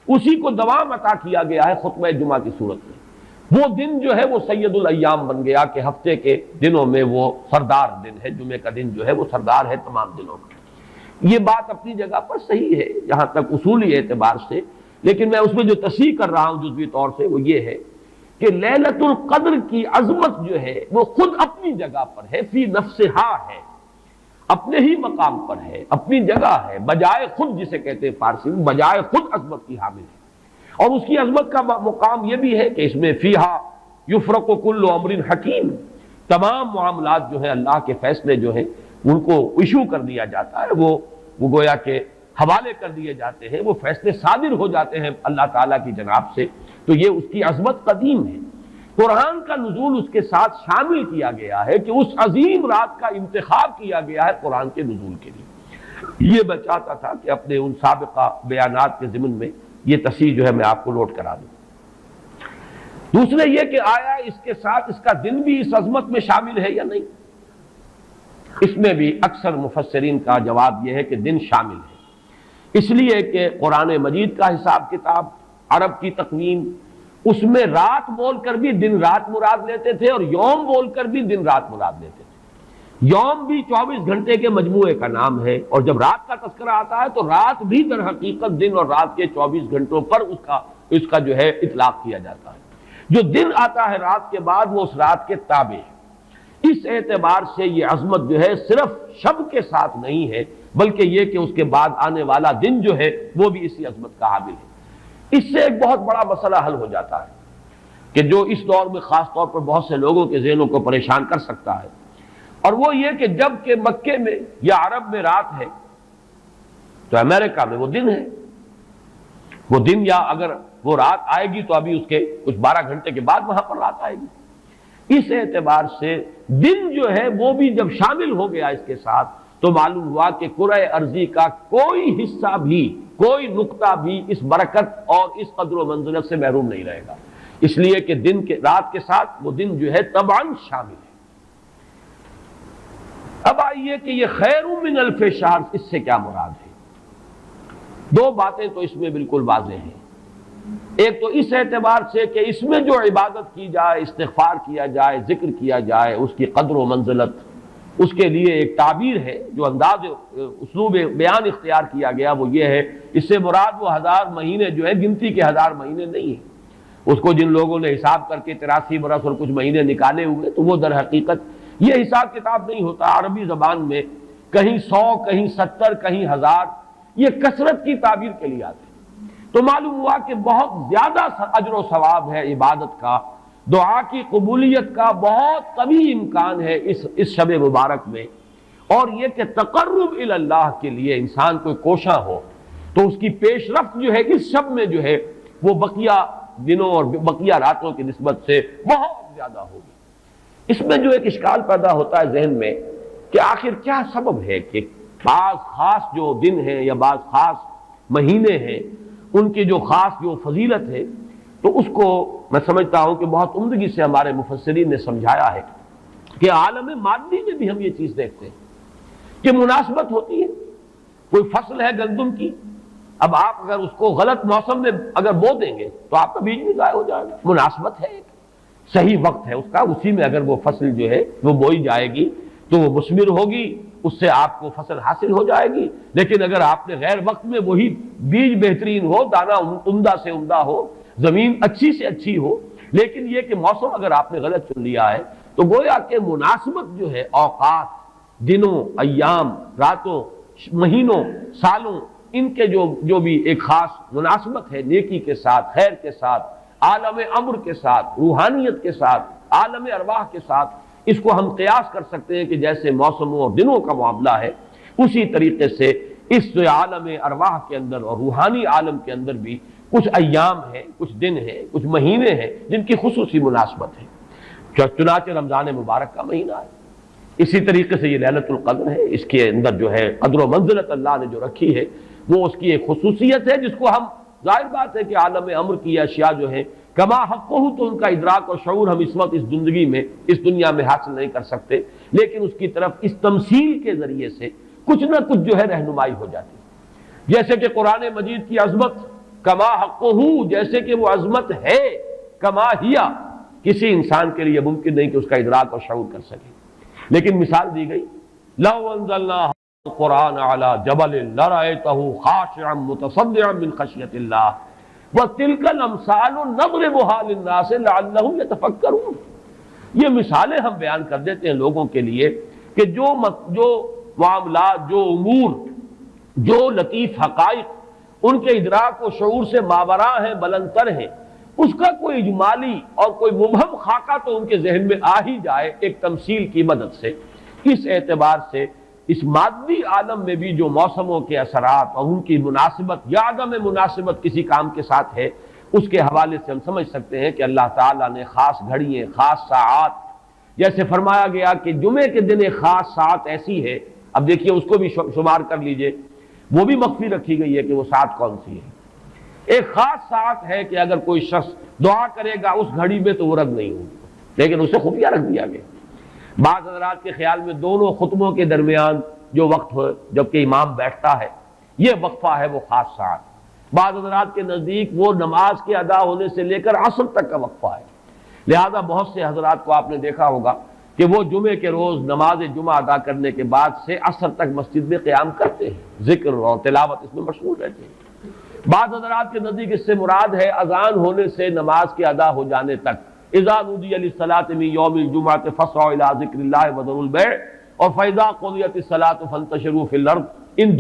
S1: اسی کو دوام عطا کیا گیا ہے خطبہ جمعہ کی صورت میں۔ وہ دن جو ہے وہ سید الایام بن گیا کہ ہفتے کے دنوں میں وہ سردار دن ہے، جمعے کا دن جو ہے وہ سردار ہے تمام دنوں کا۔ یہ بات اپنی جگہ پر صحیح ہے جہاں تک اصولی اعتبار سے، لیکن میں اس میں جو تصحیح کر رہا ہوں جزوی طور سے وہ یہ ہے کہ لیلۃ القدر کی عظمت جو ہے وہ خود اپنی جگہ پر ہے، فی نفسہا ہے، اپنے ہی مقام پر ہے، اپنی جگہ ہے، بجائے خود، جسے کہتے ہیں فارسی میں بجائے خود عظمت کی حامل ہے۔ اور اس کی عظمت کا مقام یہ بھی ہے کہ اس میں فیہا یفرق کل امر حکیم، تمام معاملات جو ہیں اللہ کے فیصلے جو ہیں ان کو ایشو کر دیا جاتا ہے، وہ گویا کہ حوالے کر دیے جاتے ہیں، وہ فیصلے صادر ہو جاتے ہیں اللہ تعالیٰ کی جناب سے۔ تو یہ اس کی عظمت قدیم ہے۔ قرآن کا نزول اس کے ساتھ شامل کیا گیا ہے کہ اس عظیم رات کا انتخاب کیا گیا ہے قرآن کے نزول کے لیے۔ یہ میں چاہتا تھا کہ اپنے ان سابقہ بیانات کے ضمن میں یہ تصحیح جو ہے میں آپ کو نوٹ کرا دوں۔ دوسرے یہ کہ آیا اس کے ساتھ اس کا دن بھی اس عظمت میں شامل ہے یا نہیں؟ اس میں بھی اکثر مفسرین کا جواب یہ ہے کہ دن شامل ہے، اس لیے کہ قرآن مجید کا حساب کتاب، عرب کی تقویم، اس میں رات بول کر بھی دن رات مراد لیتے تھے اور یوم بول کر بھی دن رات مراد لیتے تھے۔ یوم بھی 24 گھنٹے کے مجموعے کا نام ہے، اور جب رات کا تذکرہ آتا ہے تو رات بھی در حقیقت دن اور رات کے 24 گھنٹوں پر اس کا جو ہے اطلاق کیا جاتا ہے۔ جو دن آتا ہے رات کے بعد وہ اس رات کے تابع ہے۔ اس اعتبار سے یہ عظمت جو ہے صرف شب کے ساتھ نہیں ہے، بلکہ یہ کہ اس کے بعد آنے والا دن جو ہے وہ بھی اسی عظمت کا حامل ہے۔ اس سے ایک بہت بڑا مسئلہ حل ہو جاتا ہے کہ جو اس دور میں خاص طور پر بہت سے لوگوں کے ذہنوں کو پریشان کر سکتا ہے، اور وہ یہ کہ جب کہ مکے میں یا عرب میں رات ہے تو امریکہ میں وہ دن ہے۔ وہ دن، یا اگر وہ رات آئے گی تو ابھی اس کے کچھ 12 گھنٹے کے بعد وہاں پر رات آئے گی۔ اس اعتبار سے دن جو ہے وہ بھی جب شامل ہو گیا اس کے ساتھ تو معلوم ہوا کہ کرۂ ارضی کا کوئی حصہ بھی، کوئی نقطہ بھی اس برکت اور اس قدر و منزلت سے محروم نہیں رہے گا، اس لیے کہ دن کے رات کے ساتھ وہ دن جو ہے طبعاً شامل ہے۔ اب آئیے کہ یہ خیر من الف شہر، اس سے کیا مراد ہے؟ دو باتیں تو اس میں بالکل واضح ہیں۔ ایک تو اس اعتبار سے کہ اس میں جو عبادت کی جائے، استغفار کیا جائے، ذکر کیا جائے، اس کی قدر و منزلت، اس کے لیے ایک تعبیر ہے، جو انداز اسلوب بیان اختیار کیا گیا وہ یہ ہے، اس سے مراد وہ 1000 مہینے جو ہے گنتی کے 1000 مہینے نہیں ہیں۔ اس کو جن لوگوں نے حساب کر کے 83 برس اور کچھ مہینے نکالے ہوئے تو وہ در حقیقت یہ حساب کتاب نہیں ہوتا۔ عربی زبان میں کہیں 100، کہیں 70، کہیں 1000، یہ کثرت کی تعبیر کے لیے آتے ہیں۔ تو معلوم ہوا کہ بہت زیادہ اجر و ثواب ہے عبادت کا، دعا کی قبولیت کا بہت قوی امکان ہے اس شب مبارک میں، اور یہ کہ تقرب الی اللہ کے لیے انسان کوئی کوشاں ہو تو اس کی پیش رفت جو ہے اس شب میں جو ہے وہ بقیہ دنوں اور بقیہ راتوں کی نسبت سے بہت زیادہ ہوگی۔ اس میں جو ایک اشکال پیدا ہوتا ہے ذہن میں کہ آخر کیا سبب ہے کہ بعض خاص جو دن ہیں یا بعض خاص مہینے ہیں ان کی جو خاص جو فضیلت ہے، تو اس کو میں سمجھتا ہوں کہ بہت عمدگی سے ہمارے مفسرین نے سمجھایا ہے۔ کہ عالم مادی میں بھی ہم یہ چیز دیکھتے ہیں کہ مناسبت ہوتی ہے. کوئی فصل ہے گندم کی، اب آپ اگر اس کو غلط موسم میں اگر بو دیں گے تو آپ کا بیج بھی ضائع ہو جائے گا. مناسبت ہے، صحیح وقت ہے اس کا، اسی میں اگر وہ فصل جو ہے وہ بوئی جائے گی تو وہ مثمر ہوگی، اس سے آپ کو فصل حاصل ہو جائے گی. لیکن اگر آپ نے غیر وقت میں وہی بیج بہترین ہو، دانہ عمدہ سے عمدہ ہو، زمین اچھی سے اچھی ہو، لیکن یہ کہ موسم اگر آپ نے غلط چن لیا ہے، تو گویا کہ مناسبت جو ہے اوقات، دنوں، ایام، راتوں، مہینوں، سالوں، ان کے جو بھی ایک خاص مناسبت ہے نیکی کے ساتھ، خیر کے ساتھ، عالم امر کے ساتھ، روحانیت کے ساتھ، عالم ارواح کے ساتھ، اس کو ہم قیاس کر سکتے ہیں کہ جیسے موسموں اور دنوں کا معاملہ ہے، اسی طریقے سے اس عالم ارواح کے اندر اور روحانی عالم کے اندر بھی کچھ ایام ہیں، کچھ دن ہیں، کچھ مہینے ہیں جن کی خصوصی مناسبت ہے. چنانچہ رمضان مبارک کا مہینہ ہے، اسی طریقے سے یہ ليلۃ القدر ہے، اس کے اندر جو ہے قدر و منزلت اللہ نے جو رکھی ہے وہ اس کی ایک خصوصیت ہے جس کو ہم، ظاہر بات ہے کہ عالم امر کی اشیاء جو ہیں کما حق ہو تو ان کا ادراک اور شعور ہم اس وقت اس زندگی میں، اس دنیا میں حاصل نہیں کر سکتے، لیکن اس کی طرف اس تمثیل کے ذریعے سے کچھ نہ کچھ جو ہے رہنمائی ہو جاتی ہے. جیسے کہ قرآن مجید کی عظمت کما حق ہو، جیسے کہ وہ عظمت ہے، کما ہیا، کسی انسان کے لیے ممکن نہیں کہ اس کا ادراک اور شعور کر سکے. لیکن مثال دی گئی، لو انزلنا القرآن علی جبل لرأیتہ خاشعا متصدعا من خشیۃ اللہ وتلک الامثال نضربها للناس لعلهم يتفکرون. یہ مثالیں ہم بیان کر دیتے ہیں لوگوں کے لیے کہ جو معاملات، جو امور، جو لطیف حقائق ان کے ادراک و شعور سے ماوراء ہیں، بلند تر ہیں، اس کا کوئی اجمالی اور کوئی مبہم خاکہ تو ان کے ذہن میں آ ہی جائے ایک تمثیل کی مدد سے. اس اعتبار سے اس مادی عالم میں بھی جو موسموں کے اثرات اور ان کی مناسبت یا عدم مناسبت کسی کام کے ساتھ ہے، اس کے حوالے سے ہم سمجھ سکتے ہیں کہ اللہ تعالیٰ نے خاص گھڑیاں، خاص ساعات، جیسے فرمایا گیا کہ جمعے کے دن ایک خاص ساعت ایسی ہے، اب دیکھیے اس کو بھی شمار کر لیجئے، وہ بھی مخفی رکھی گئی ہے کہ وہ ساعت کون سی ہے. ایک خاص ساعت ہے کہ اگر کوئی شخص دعا کرے گا اس گھڑی میں تو وہ رد نہیں ہوگی، لیکن اسے خفیہ رکھ دیا گیا. بعض حضرات کے خیال میں دونوں خطبوں کے درمیان جو وقت ہو جبکہ امام بیٹھتا ہے یہ وقفہ ہے وہ خاص ساعت. بعض حضرات کے نزدیک وہ نماز کے ادا ہونے سے لے کر عصر تک کا وقفہ ہے. لہذا بہت سے حضرات کو آپ نے دیکھا ہوگا کہ وہ جمعے کے روز نماز جمعہ ادا کرنے کے بعد سے عصر تک مسجد میں قیام کرتے ہیں، ذکر اور تلاوت اس میں مشغول رہتے ہیں. بعض حضرات کے نزدیک اس سے مراد ہے اذان ہونے سے نماز کے ادا ہو جانے تک، اذا نودی للصلاۃ من یوم الجمعۃ فاسعوا الی ذکر اللہ وذروا البیع اور فاذا قضیت الصلاۃ فانتشروا فی الارض. ان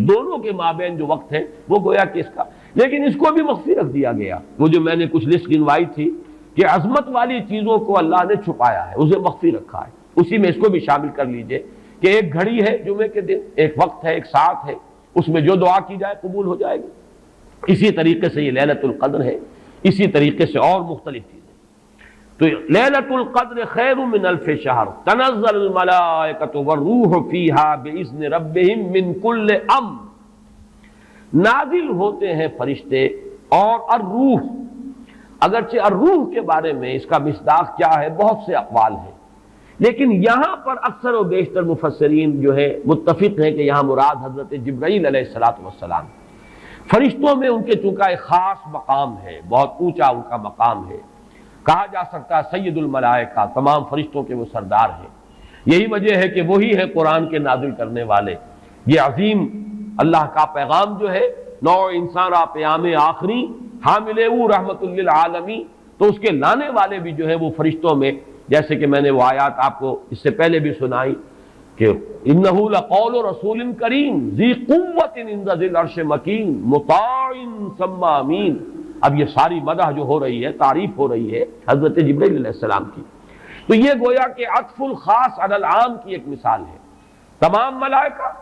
S1: دونوں کے مابین جو وقت ہے وہ گویا کہ اس کا، لیکن اس کو بھی مخفی رکھ دیا گیا. وہ جو میں نے کچھ لسٹ گنوائی تھی کہ عظمت والی چیزوں کو اللہ نے چھپایا ہے، اسے مخفی رکھا ہے، اسی میں اس کو بھی شامل کر لیجئے کہ ایک گھڑی ہے جمعے کے دن، ایک وقت ہے، ایک ساعت ہے، اس میں جو دعا کی جائے قبول ہو جائے گی. اسی طریقے سے یہ ليلۃ القدر ہے، اسی طریقے سے اور مختلف چیزیں. تو ليلۃ القدر خیر من الف شہر تنزل الملائکۃ والروح فیہا باذن ربہم من کل امر. نازل ہوتے ہیں فرشتے اور الروح. اگرچہ الروح کے بارے میں اس کا مصداق کیا ہے بہت سے اقوال ہیں، لیکن یہاں پر اکثر و بیشتر مفسرین جو ہے متفق ہیں کہ یہاں مراد حضرت جبرائیل علیہ السلام. فرشتوں میں ان کے چونکہ ایک خاص مقام ہے، بہت اونچا ان کا مقام ہے، کہا جا سکتا ہے سید الملائکہ، تمام فرشتوں کے وہ سردار ہیں. یہی وجہ ہے کہ وہی ہے قرآن کے نازل کرنے والے. یہ عظیم اللہ کا پیغام جو ہے، نوع انسان پیام آخری حامل او رحمت للعالمین، تو اس کے لانے والے بھی جو ہے وہ فرشتوں میں، جیسے کہ میں نے وہ آیات آپ کو اس سے پہلے بھی سنائی کہ انہ لقول رسول کریم ذی قوت عند ذی العرش مکین مطاع ثم امین. اب یہ ساری مدح جو ہو رہی ہے، تعریف ہو رہی ہے حضرت جبرائیل علیہ السلام کی، تو یہ گویا کہ عطف الخاص علی العام کی ایک مثال ہے. تمام ملائکہ،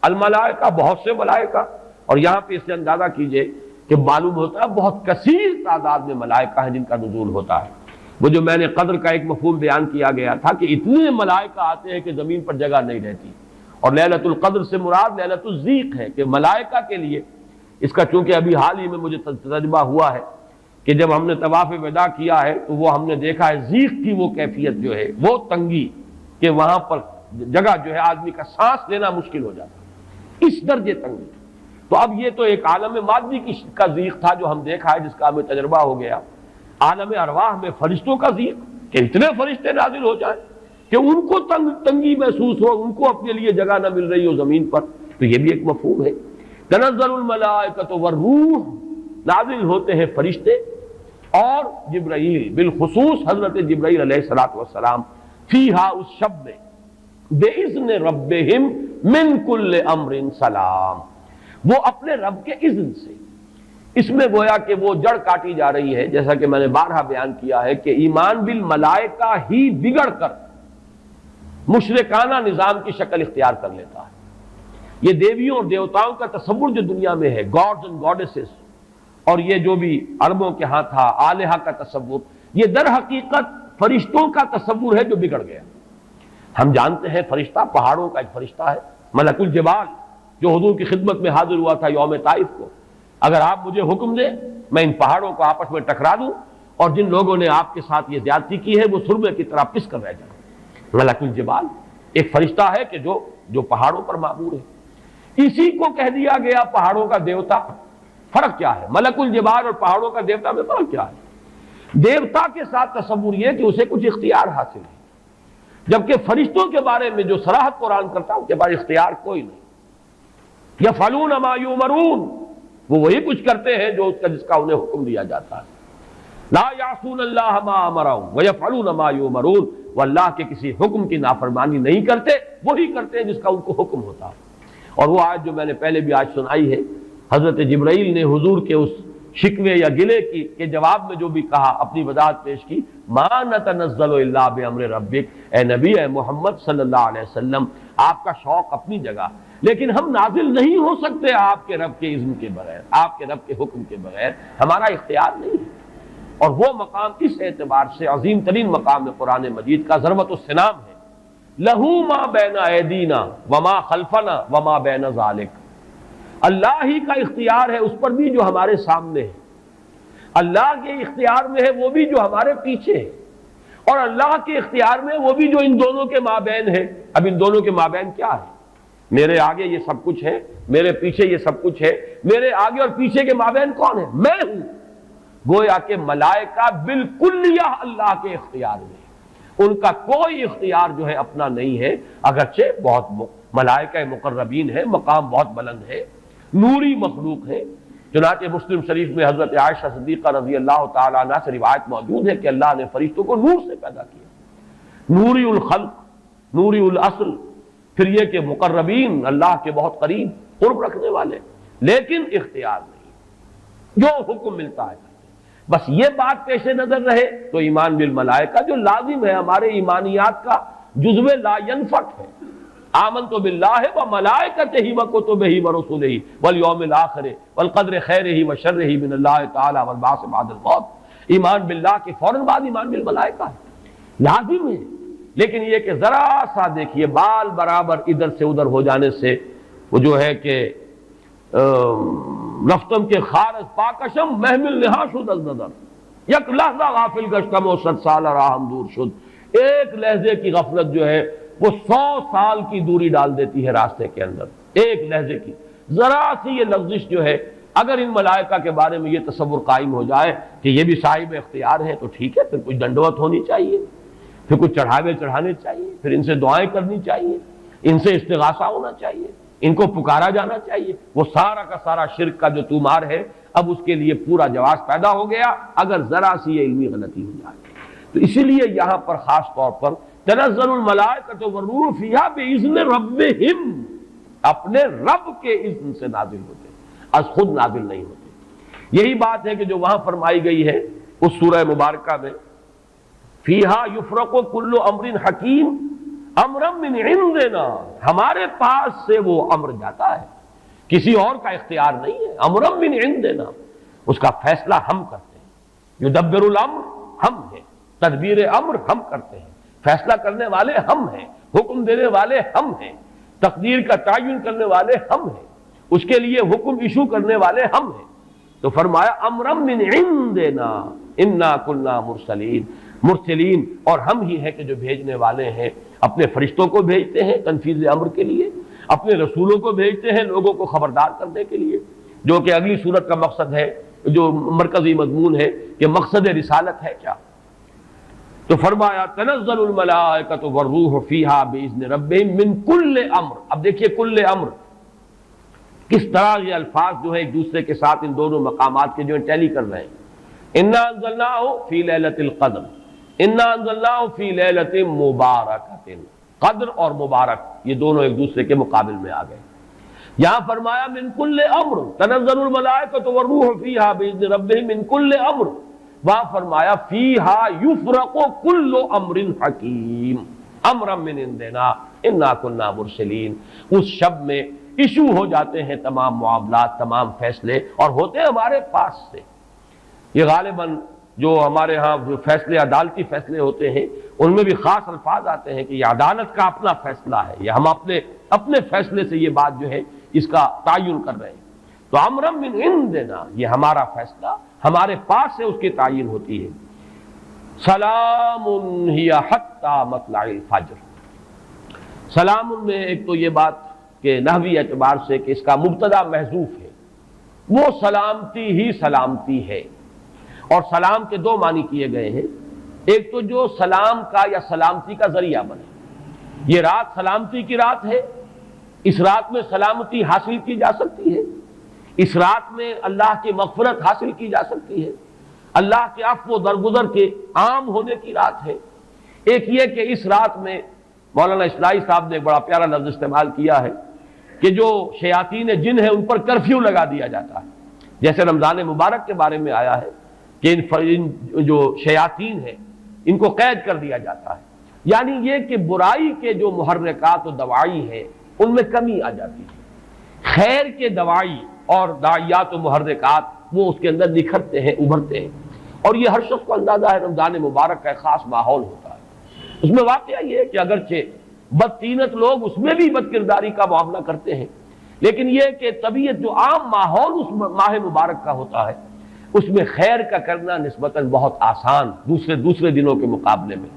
S1: الملائکہ بہت سے ملائکہ، اور یہاں پہ اس سے اندازہ کیجئے کہ معلوم ہوتا ہے بہت کثیر تعداد میں ملائکہ ہیں جن کا نزول ہوتا ہے. وہ جو میں نے قدر کا ایک مفہوم بیان کیا گیا تھا کہ اتنے ملائکہ آتے ہیں کہ زمین پر جگہ نہیں رہتی، اور ليلۃ القدر سے مراد ليلۃ الضیق ہے کہ ملائکہ کے لیے اس کا، چونکہ ابھی حال ہی میں مجھے تجربہ ہوا ہے کہ جب ہم نے طواف وداع کیا ہے تو وہ ہم نے دیکھا ہے ضیق کی وہ کیفیت جو ہے، وہ تنگی، کہ وہاں پر جگہ جو ہے آدمی کا سانس لینا مشکل ہو جاتا، اس درجے تنگ۔ تو اب یہ تو ایک عالم مادی کا ضیق تھا جو ہم دیکھا ہے، جس کا ہمیں تجربہ ہو گیا۔ عالم ارواح میں فرشتوں کا ضیق کہ اتنے فرشتے نازل ہو جائیں کہ ان کو تنگی محسوس ہو، ان کو اپنے لیے جگہ نہ مل رہی ہو زمین پر، تو یہ بھی ایک مفہوم ہے۔ تنزل الملائکۃ والروح، نازل ہوتے ہیں فرشتے اور جبرائیل، بالخصوص حضرت جبرائیل علیہ الصلوۃ والسلام، فیہا، اس شب میں، بِإِذْنِ رَبِّهِمْ مِنْ كُلِّ أَمْرٍ سلام، وہ اپنے رب کے اذن سے۔ اس میں گویا کہ وہ جڑ کاٹی جا رہی ہے، جیسا کہ میں نے بارہا بیان کیا ہے کہ ایمان بالملائکہ ہی بگڑ کر مشرکانہ نظام کی شکل اختیار کر لیتا ہے۔ یہ دیویوں اور دیوتاؤں کا تصور جو دنیا میں ہے، گاڈز اینڈ گاڈیسز، اور یہ جو بھی عربوں کے ہاں تھا آلہہ کا تصور، یہ در حقیقت فرشتوں کا تصور ہے جو بگڑ گیا۔ ہم جانتے ہیں فرشتہ پہاڑوں کا ایک فرشتہ ہے، ملک الجبال، جو حضور کی خدمت میں حاضر ہوا تھا یوم طائف کو۔ اگر آپ مجھے حکم دیں میں ان پہاڑوں کو آپس میں ٹکرا دوں، اور جن لوگوں نے آپ کے ساتھ یہ زیادتی کی ہے وہ سرمے کی طرح پس کر رہ جائیں۔ ملک الجبال ایک فرشتہ ہے کہ جو پہاڑوں پر معمور ہے، اسی کو کہہ دیا گیا پہاڑوں کا دیوتا۔ فرق کیا ہے؟ ملک الجبال اور پہاڑوں کا دیوتا میں فرق کیا ہے؟ دیوتا کے ساتھ تصور یہ کہ اسے کچھ اختیار حاصل ہے، جبکہ فرشتوں کے بارے میں جو صراحت قرآن کرتا ہے ان کے پاس اختیار کوئی نہیں۔ یفعلون ما یؤمرون، وہ وہی کچھ کرتے ہیں جس کا انہیں حکم دیا جاتا ہے۔ لا یعصون اللہ ما امرهم ویفعلون ما یؤمرون، وہ اللہ کے کسی حکم کی نافرمانی نہیں کرتے، وہی کرتے ہیں جس کا ان کو حکم ہوتا ہے۔ اور وہ آیت جو میں نے پہلے بھی آج سنائی ہے، حضرت جبرائیل نے حضور کے اس شکوے یا گلے کے جواب میں جو بھی کہا، اپنی وضاحت پیش کی، ما نتنزل الا بامر ربک، اے نبی، اے محمد صلی اللہ علیہ وسلم، آپ کا شوق اپنی جگہ، لیکن ہم نازل نہیں ہو سکتے آپ کے رب کے اذن کے بغیر، آپ کے رب کے حکم کے بغیر، ہمارا اختیار نہیں ہے۔ اور وہ مقام اس اعتبار سے عظیم ترین مقام ہے قرآن مجید کا، ضربۃ السلام ہے، لہو ما بین ایدینا وما خلفنا وما بین ذالک، اللہ ہی کا اختیار ہے اس پر بھی جو ہمارے سامنے ہے، اللہ کے اختیار میں ہے وہ بھی جو ہمارے پیچھے ہے، اور اللہ کے اختیار میں وہ بھی جو ان دونوں کے مابین ہے۔ اب ان دونوں کے مابین کیا ہے؟ میرے آگے یہ سب کچھ ہے، میرے پیچھے یہ سب کچھ ہے، میرے آگے اور پیچھے کے مابین کون ہے؟ میں ہوں۔ گویا کہ ملائکہ بالکلیہ اللہ کے اختیار میں ہے، ان کا کوئی اختیار جو ہے اپنا نہیں ہے، اگرچہ بہت ملائکہ مقربین ہے، مقام بہت بلند ہے، نوری مخلوق ہے۔ چنانچہ مسلم شریف میں حضرت عائشہ صدیقہ رضی اللہ تعالیٰ عنہ سے روایت موجود ہے کہ اللہ نے فرشتوں کو نور سے پیدا کیا، نوری الخلق، نوری الاصل، پھر یہ کہ مقربین، اللہ کے بہت قریب، قرب رکھنے والے، لیکن اختیار نہیں، جو حکم ملتا ہے۔ بس یہ بات پیش نظر رہے تو ایمان بالملائکہ جو لازم ہے، ہمارے ایمانیات کا جزو لا ينفک ہے۔ آمنت باللہ وملائکتہ وکتبہ ورسلہ والیوم الآخر والقدر خیرہ وشرہ من اللہ تعالی والبعث بعد الموت۔ ایمان باللہ کے فوراً بعد ایمان بالملائکہ ہے، لازم ہے۔ لیکن یہ کہ ذرا سا دیکھیے بال برابر ادھر سے ادھر ہو جانے سے وہ جو ہے کہ رفتم کے خارج پاکشم محمل نہا شد از نظر، یک لحظہ غافل گشتم و 100 سال راہم دور شد، ایک لحظے کی غفلت جو ہے وہ 100 سال کی دوری ڈال دیتی ہے راستے کے اندر، ایک لحظے کی ذرا سی یہ لغزش جو ہے۔ اگر ان ملائکہ کے بارے میں یہ تصور قائم ہو جائے کہ یہ بھی صاحب اختیار ہے تو ٹھیک ہے، پھر کچھ دنڈوت ہونی چاہیے، پھر کچھ چڑھاوے چڑھانے چاہیے، پھر ان سے دعائیں کرنی چاہیے، ان سے استغاثہ ہونا چاہیے، ان کو پکارا جانا چاہیے۔ وہ سارا کا سارا شرک کا جو طومار ہے اب اس کے لیے پورا جواز پیدا ہو گیا اگر ذرا سی یہ علمی غلطی ہو جائے۔ تو اسی لیے یہاں پر خاص طور پر تنزل الملائکۃ والروح فیہا بإذن ربہم، اپنے رب کے اذن سے نازل ہوتے، از خود نازل نہیں ہوتے۔ یہی بات ہے کہ جو وہاں فرمائی گئی ہے اس سورہ مبارکہ میں، فیہا یفرق کل امر حکیم امرا من عندنا، ہمارے پاس سے وہ امر جاتا ہے، کسی اور کا اختیار نہیں ہے، امرا من عندنا، اس کا فیصلہ ہم کرتے ہیں، یدبر الامر ہم ہیں، تدبیر امر ہم کرتے ہیں، فیصلہ کرنے والے ہم ہیں، حکم دینے والے ہم ہیں، تقدیر کا تعین کرنے والے ہم ہیں، اس کے لیے حکم ایشو کرنے والے ہم ہیں۔ تو فرمایا امرا من عندنا انا کنا مرسلین، مرسلین، اور ہم ہی ہیں کہ جو بھیجنے والے ہیں، اپنے فرشتوں کو بھیجتے ہیں تنفیذ امر کے لیے، اپنے رسولوں کو بھیجتے ہیں لوگوں کو خبردار کرنے کے لیے، جو کہ اگلی صورت کا مقصد ہے، جو مرکزی مضمون ہے کہ مقصد رسالت ہے کیا۔ تو فرمایا تنزل الملائکۃ والروح فیہا باذن ربہم من کل امر۔ اب دیکھیے کل امر کس طرح یہ الفاظ جو ہے ایک دوسرے کے ساتھ ان دونوں مقامات کے جو ٹیلی کر رہے ہیں۔ انا انزلناہ فی لیلۃ القدر، انا انزلناہ فی لیلۃ مبارکۃ، قدر اور مبارک یہ دونوں ایک دوسرے کے مقابل میں آ گئے۔ یہاں فرمایا من کل امر، تنزل الملائکۃ والروح فیہا باذن ربہم من کل امر، وہاں فرمایا فیہا یفرق کل امر حکیم امرا من عندنا انا کنا مرسلین۔ اس شب میں ایشو ہو جاتے ہیں تمام معاملات، تمام فیصلے، اور ہوتے ہیں ہمارے پاس سے۔ یہ غالباً جو ہمارے ہاں جو فیصلے عدالتی فیصلے ہوتے ہیں ان میں بھی خاص الفاظ آتے ہیں کہ یہ عدالت کا اپنا فیصلہ ہے، یہ ہم اپنے فیصلے سے یہ بات جو ہے اس کا تعین کر رہے ہیں۔ تو امرا من عندنا، یہ ہمارا فیصلہ ہمارے پاس سے اس کی تعین ہوتی ہے۔ سلام ہی حتی مطلع الفجر، سلام میں ایک تو یہ بات کہ نحوی اعتبار سے کہ اس کا مبتدا محذوف ہے، وہ سلامتی ہی سلامتی ہے، اور سلام کے دو معنی کیے گئے ہیں، ایک تو جو سلام کا یا سلامتی کا ذریعہ بنے، یہ رات سلامتی کی رات ہے، اس رات میں سلامتی حاصل کی جا سکتی ہے، اس رات میں اللہ کی مغفرت حاصل کی جا سکتی ہے، اللہ کے عفو و درگزر کے عام ہونے کی رات ہے۔ ایک یہ کہ اس رات میں مولانا اصلاحی صاحب نے ایک بڑا پیارا لفظ استعمال کیا ہے کہ جو شیاطین جن ہیں ان پر کرفیو لگا دیا جاتا ہے، جیسے رمضان مبارک کے بارے میں آیا ہے کہ ان جو شیاطین ہیں ان کو قید کر دیا جاتا ہے، یعنی یہ کہ برائی کے جو محرکات و دوائی ہیں ان میں کمی آ جاتی ہے، خیر کے دوائی اور داعیات و محرکات وہ اس کے اندر نکھرتے ہیں، ابھرتے ہیں، اور یہ ہر شخص کو اندازہ ہے رمضان مبارک کا ایک خاص ماحول ہوتا ہے۔ اس میں واقعہ یہ ہے کہ اگرچہ بدطینت لوگ اس میں بھی بد کرداری کا معاملہ کرتے ہیں، لیکن یہ کہ طبیعت جو عام ماحول اس ماہ مبارک کا ہوتا ہے اس میں خیر کا کرنا نسبتاً بہت آسان دوسرے دنوں کے مقابلے میں،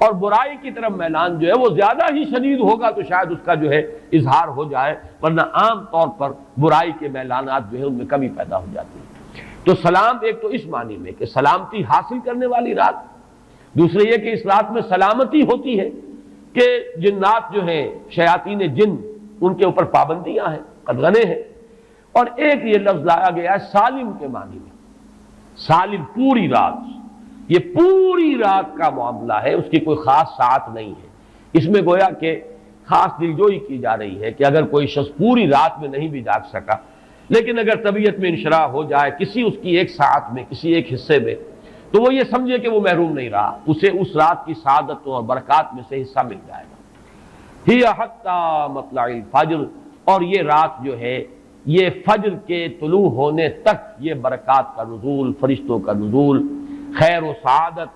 S1: اور برائی کی طرف میلان جو ہے وہ زیادہ ہی شدید ہوگا تو شاید اس کا جو ہے اظہار ہو جائے، ورنہ عام طور پر برائی کے میلانات جو ہے ان میں کمی پیدا ہو جاتی ہے۔ تو سلام ایک تو اس معنی میں کہ سلامتی حاصل کرنے والی رات، دوسرے یہ کہ اس رات میں سلامتی ہوتی ہے کہ جنات جو ہیں شیاطین جن ان کے اوپر پابندیاں ہیں، قدغنے ہیں، اور ایک یہ لفظ لایا گیا ہے سالم کے معنی میں، سالم پوری رات، یہ پوری رات کا معاملہ ہے، اس کی کوئی خاص ساعت نہیں ہے۔ اس میں گویا کہ خاص دلجوئی کی جا رہی ہے کہ اگر کوئی شخص پوری رات میں نہیں بھی جاگ سکا، لیکن اگر طبیعت میں انشراح ہو جائے کسی اس کی ایک ساعت میں، کسی ایک حصے میں، تو وہ یہ سمجھے کہ وہ محروم نہیں رہا، اسے اس رات کی سعادتوں اور برکات میں سے حصہ مل جائے گا۔ ہی حتی مطلع الفجر، اور یہ رات جو ہے یہ فجر کے طلوع ہونے تک یہ برکات کا نزول، فرشتوں کا نزول، خیر و سعادت،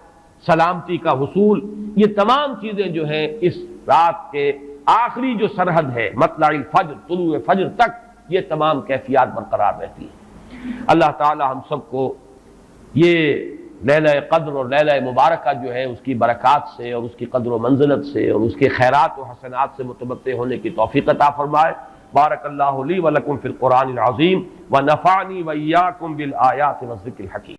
S1: سلامتی کا حصول، یہ تمام چیزیں جو ہیں اس رات کے آخری جو سرحد ہے مطلع الفجر، طلوع فجر تک یہ تمام کیفیات برقرار رہتی ہیں۔ اللہ تعالی ہم سب کو یہ لیلہ قدر اور لیلہ مبارکہ جو ہے اس کی برکات سے اور اس کی قدر و منزلت سے اور اس کے خیرات و حسنات سے متمتع ہونے کی توفیق عطا فرمائے۔ بارک اللہ لی ولکم فی القرآن العظیم ونفعنی وإیاکم بالآیات والذکر الحکیم۔